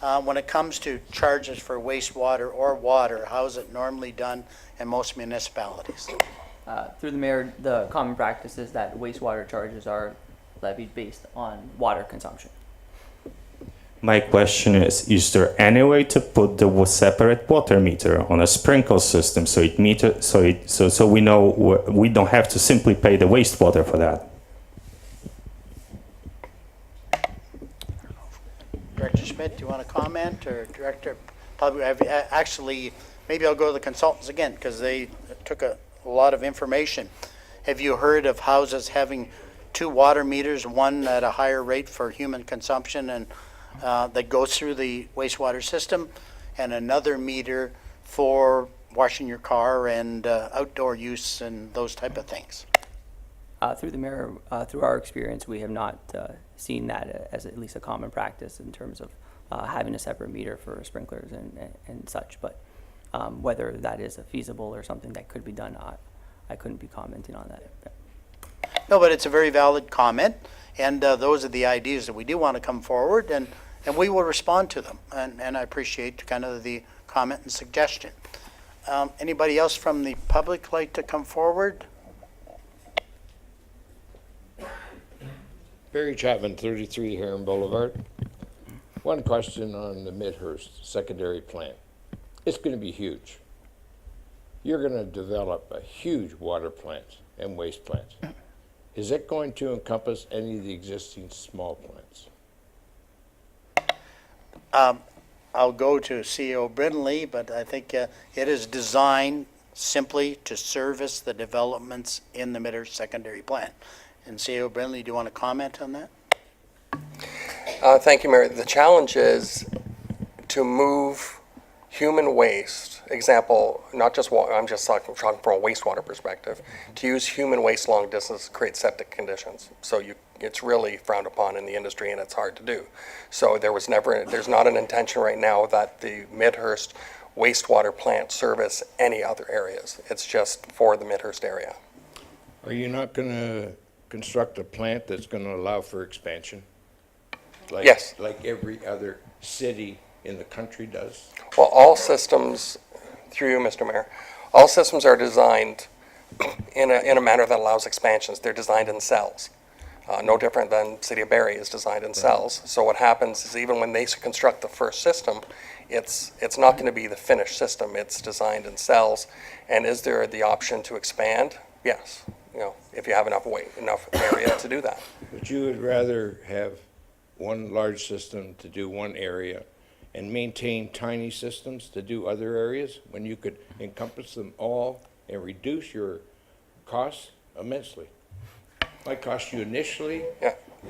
When it comes to charges for wastewater or water, how is it normally done in most municipalities? Through the mayor, the common practice is that wastewater charges are levied based on water consumption. My question is there any way to put the separate water meter on a sprinkle system so we know we don't have to simply pay the wastewater for that? Director Schmidt, do you want to comment, or Director Public? Actually, maybe I'll go to the consultants again, because they took a lot of information. Have you heard of houses having two water meters, one at a higher rate for human consumption and that goes through the wastewater system, and another meter for washing your car and outdoor use and those type of things? Through the mayor, through our experience, we have not seen that as at least a common practice in terms of having a separate meter for sprinklers and such. But whether that is feasible or something that could be done, I couldn't be commenting on that. No, but it's a very valid comment, and those are the ideas that we do want to come forward, and we will respond to them. And I appreciate kind of the comment and suggestion. Anybody else from the public like to come forward? Barry Chapman, 33 Heron Boulevard. One question on the Midhurst secondary plant. It's going to be huge. You're going to develop a huge water plant and waste plant. Is it going to encompass any of the existing small plants? I'll go to CEO Brindley, but I think it is designed simply to service the developments in the Midhurst secondary plant. And CEO Brindley, do you want to comment on that? Thank you, Mayor. The challenge is to move human waste, example, not just water, I'm just talking from a wastewater perspective, to use human waste long distance creates septic conditions. So it's really frowned upon in the industry, and it's hard to do. So there's not an intention right now that the Midhurst wastewater plant service any other areas. It's just for the Midhurst area. Are you not going to construct a plant that's going to allow for expansion? Yes. Like every other city in the country does? Well, all systems, through you, Mr. Mayor, all systems are designed in a manner that allows expansions. They're designed in cells. No different than City of Barrie is designed in cells. So what happens is even when they construct the first system, it's not going to be the finished system. It's designed in cells. And is there the option to expand? Yes. If you have enough area to do that. But you would rather have one large system to do one area and maintain tiny systems to do other areas when you could encompass them all and reduce your costs immensely? Might cost you initially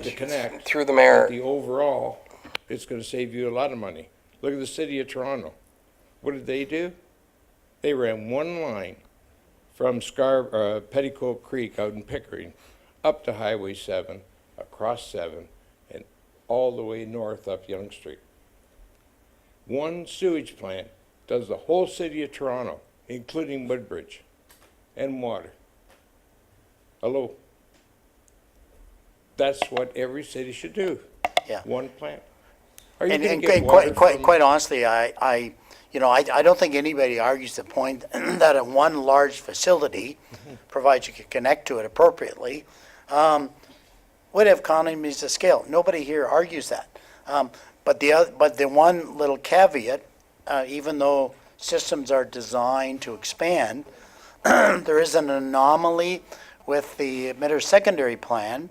to connect. Through the mayor. But the overall, it's going to save you a lot of money. Look at the city of Toronto. What did they do? They ran one line from Petticoat Creek out in Pickering up to Highway 7, across 7, and all the way north up Yonge Street. One sewage plant does the whole city of Toronto, including Woodbridge and water. Hello? That's what every city should do. Yeah. One plant. Are you And going to get water from... quite honestly, I don't think anybody argues the point that a one large facility, provided you can connect to it appropriately, would have economies of scale. Nobody here argues that. But the one little caveat, even though systems are designed to expand, there is an anomaly with the Midhurst secondary plan,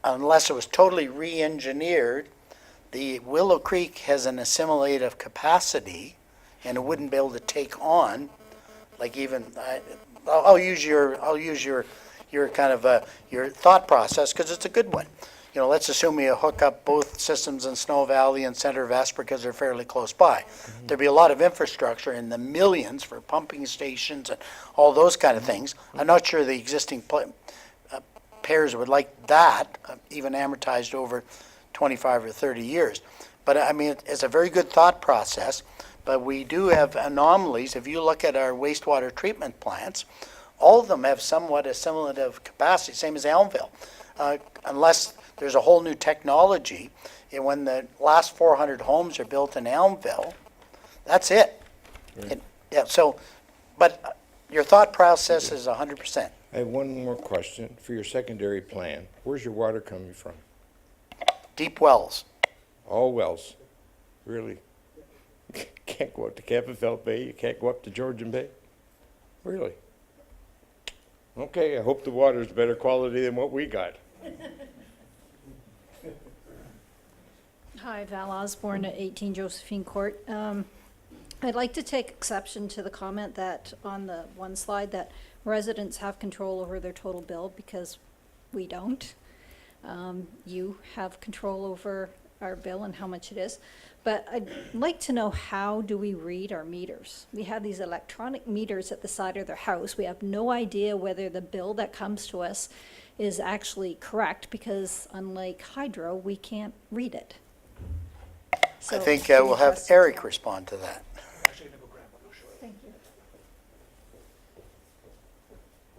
unless it was totally re-engineered, the Willow Creek has an assimilative capacity, and it wouldn't be able to take on, like even, I'll use your kind of, your thought process, because it's a good one. You know, let's assume you hook up both systems in Snow Valley and Center Vesper because they're fairly close by. There'd be a lot of infrastructure in the millions for pumping stations and all those kind of things. I'm not sure the existing pairs would like that, even amortized over 25 or 30 years. But I mean, it's a very good thought process, but we do have anomalies. If you look at our wastewater treatment plants, all of them have somewhat assimilative capacity, same as Elmville. Unless there's a whole new technology, and when the last 400 homes are built in Elmville, that's it. Yeah, so, but your thought process is 100%. I have one more question. For your secondary plan, where's your water coming from? Deep wells. All wells? Really? Can't go up to Kempenfelt Bay, you can't go up to Georgian Bay? Really? Okay, I hope the water's better quality than what we got. Hi, Val Osborne at 18 Josephine Court. I'd like to take exception to the comment that on the one slide that residents have control over their total bill, because we don't. You have control over our bill and how much it is. But I'd like to know, how do we read our meters? We have these electronic meters at the side of their house. We have no idea whether the bill that comes to us is actually correct, because unlike hydro, we can't read it. So I think can you we'll have trust- Eric respond to that. Thank you.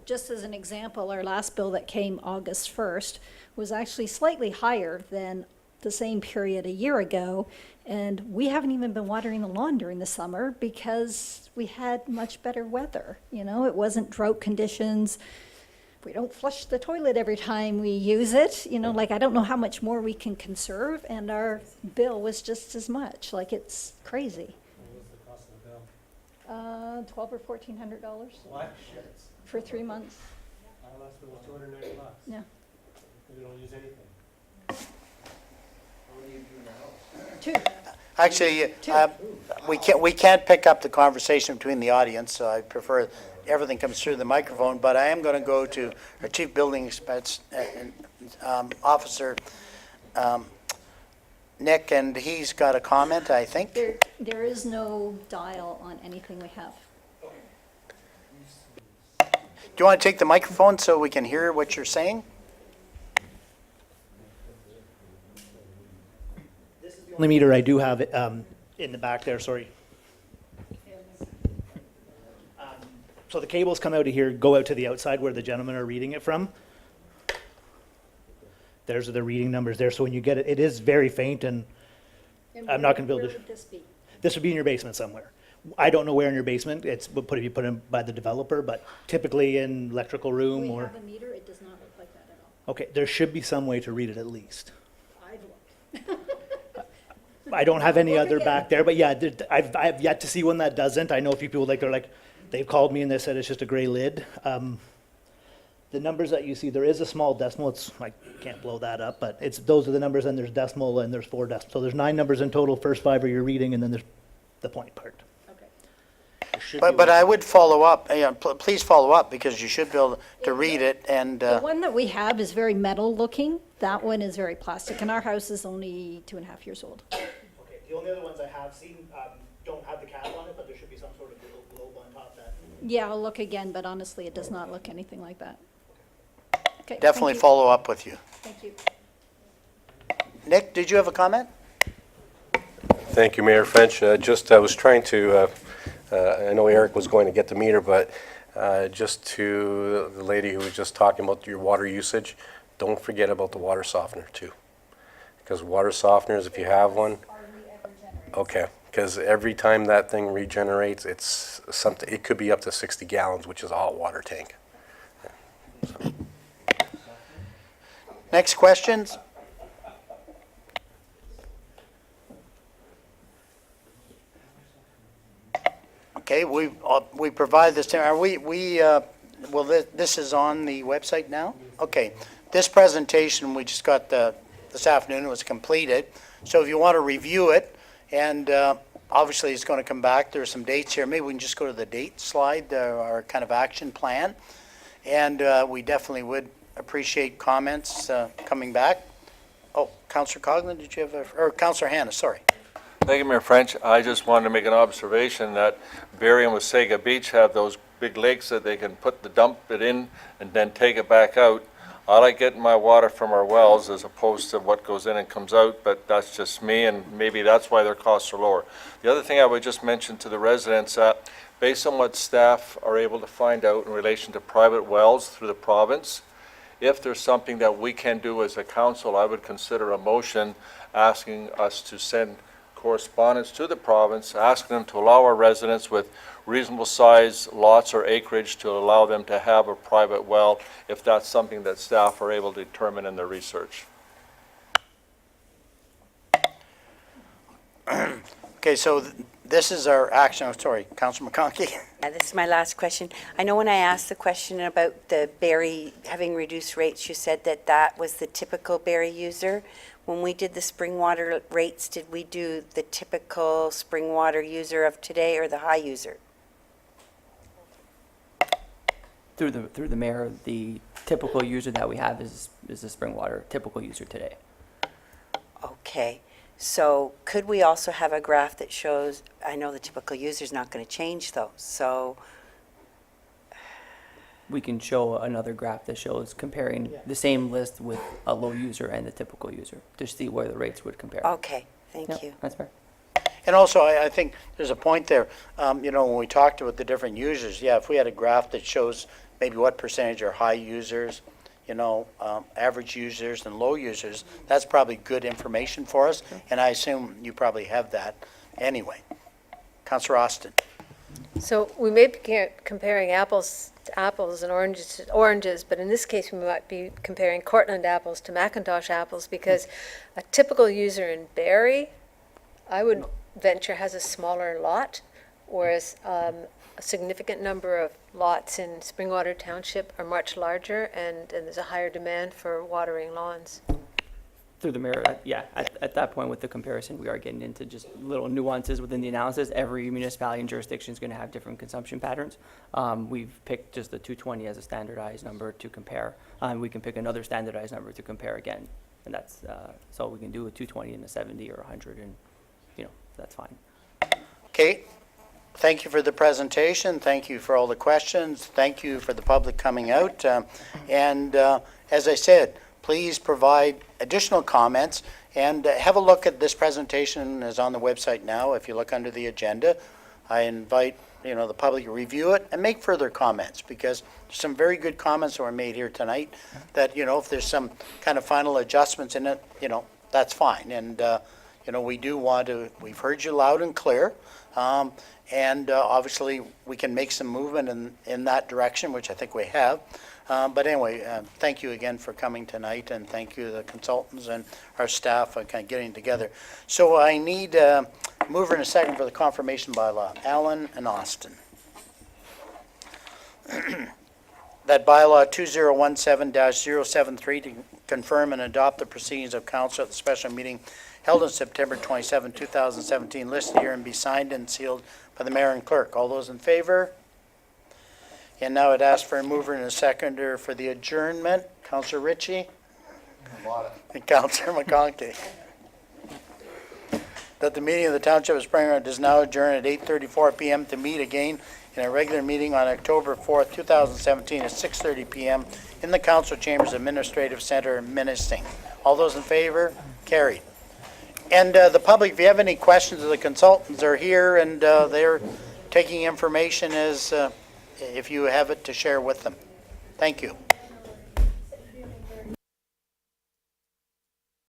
Just as an example, our last bill that came August 1st was actually slightly higher than the same period a year ago, and we haven't even been watering the lawn during the summer because we had much better weather. You know, it wasn't drought conditions. We don't flush the toilet every time we use it. You know, like, I don't know how much more we can conserve, and our bill was just as much. Like, it's crazy. What was the cost of the bill? $1,200 or $1,400 What? for 3 months. Our last bill was $290. Yeah. We don't use anything. Two. Actually, we can't pick up the conversation between the audience, so I prefer everything comes through the microphone, but I am going to go to our Chief Building Expense Officer, Nick, and he's got a comment, I think. There is no dial on anything we have. Do you want to take the microphone so we can hear what you're saying? Only meter I do have in the back there, sorry. So the cables come out of here, go out to the outside where the gentlemen are reading it from. There's the reading numbers there, so when you get it, it is very faint, and I'm not going to build Where it. would this be? This would be in your basement somewhere. I don't know where in your basement. It's would be put in by the developer, but typically in electrical room We or. have a meter, it does not look like that at all. Okay, there should be some way to read it at least. I've looked. I don't have any Look other again. back there, but yeah, I've yet to see one that doesn't. I know a few people they've called me and they said it's just a gray lid. The numbers that you see, there is a small decimal. I can't blow that up, but those are the numbers, and there's decimal, and there's 4 decimals. So there's 9 numbers in total. First 5 are your reading, and then there's the point part. But I would follow up, please follow up, because you should be able to read it, and The one that we have is very metal looking. That one is very plastic, and our house is only 2.5 years old. Okay, the only other ones I have seen don't have the cap on it, but there should be some sort of little globe on top that. Yeah, I'll look again, but honestly, it does not look anything like that. Okay, thank definitely you. follow up with you. Thank you. Nick, did you have a comment? Thank you, Mayor French. I was trying to, I know Eric was going to get the meter, but just to the lady who was just talking about your water usage, don't forget about the water softener too. Because water softeners, if you have one, okay, because every time that thing regenerates, it's something, it could be up to 60 gallons, which is a hot water tank. So. Next questions? Okay, we provide this, well, this is on the website now? Okay, this presentation we just got this afternoon was completed. So if you want to review it, and obviously it's going to come back, there are some dates here. Maybe we can just go to the date slide, our kind of action plan. And we definitely would appreciate comments coming back. Oh, Councillor Coghlan, did you have or Councillor Hanna, sorry. Thank you, Mayor French. I just wanted to make an observation that Barrie and Wasaga Beach have those big lakes that they can dump it in and then take it back out. I like getting my water from our wells as opposed to what goes in and comes out, but that's just me, and maybe that's why their costs are lower. The other thing I would just mention to the residents, based on what staff are able to find out in relation to private wells through the province, if there's something that we can do as a council, I would consider a motion asking us to send correspondence to the province, asking them to allow our residents with reasonable size lots or acreage to allow them to have a private well, if that's something that staff are able to determine in their research. Okay, so this is our action. Oh, sorry, Councillor McConkey. This is my last question. I know when I asked the question about the Barrie having reduced rates, you said that that was the typical Barrie user. When we did the spring water rates, did we do the typical spring water user of today or the high user? Through the mayor, the typical user that we have is the spring water typical user today. Okay, so could we also have a graph that shows, I know the typical user is not going to change though, so We can show another graph that shows comparing the same list with a low user and the typical user to see where the rates would compare. okay, thank Yep, you. that's fair. And also, I think there's a point there, you know, when we talked about the different users, yeah, if we had a graph that shows maybe what percentage are high users, you know, average users and low users, that's probably good information for us, and I assume you probably have that anyway. Councillor Austin. So we may be comparing apples to apples and oranges to oranges, but in this case, we might be comparing Cortland apples to Macintosh apples, because a typical user in Barrie, I would venture, has a smaller lot, whereas a significant number of lots in Springwater Township are much larger, and there's a higher demand for watering lawns. Through the mayor, yeah, at that point with the comparison, we are getting into just little nuances within the analysis. Every municipality and jurisdiction is going to have different consumption patterns. We've picked just the 220 as a standardized number to compare. We can pick another standardized number to compare again. And that's, so we can do a 220 and a 70 or 100, and, you know, that's fine. Okay, thank you for the presentation. Thank you for all the questions. Thank you for the public coming out. As I said, please provide additional comments and have a look at this presentation is on the website now. If you look under the agenda, I invite the public to review it and make further comments, because there's some very good comments that were made here tonight that, if there's some kind of final adjustments in it, that's fine. And, we do want to, we've heard you loud and clear. Obviously we can make some movement in that direction, which I think we have. But anyway, thank you again for coming tonight, and thank you to the consultants and our staff for kind of getting together. So I need a mover and a second for the confirmation bylaw. Alan and Austin. That bylaw 2017-073 to confirm and adopt the proceedings of council at the special meeting held on September 27, 2017, listed here and be signed and sealed by the mayor and clerk. All those in favor? And now I'd ask for a mover and a seconder for the adjournment. Councillor Ritchie? And Councillor McConkey. That the meeting of the Township of Springwater does now adjourn at 8:34 p.m. to meet again in a regular meeting on October 4th, 2017 at 6:30 p.m. in the Council Chambers Administrative Center, Minnesing. All those in favor? Carried. And the public, if you have any questions, the consultants are here, and they're taking information as if you have it to share with them. Thank you.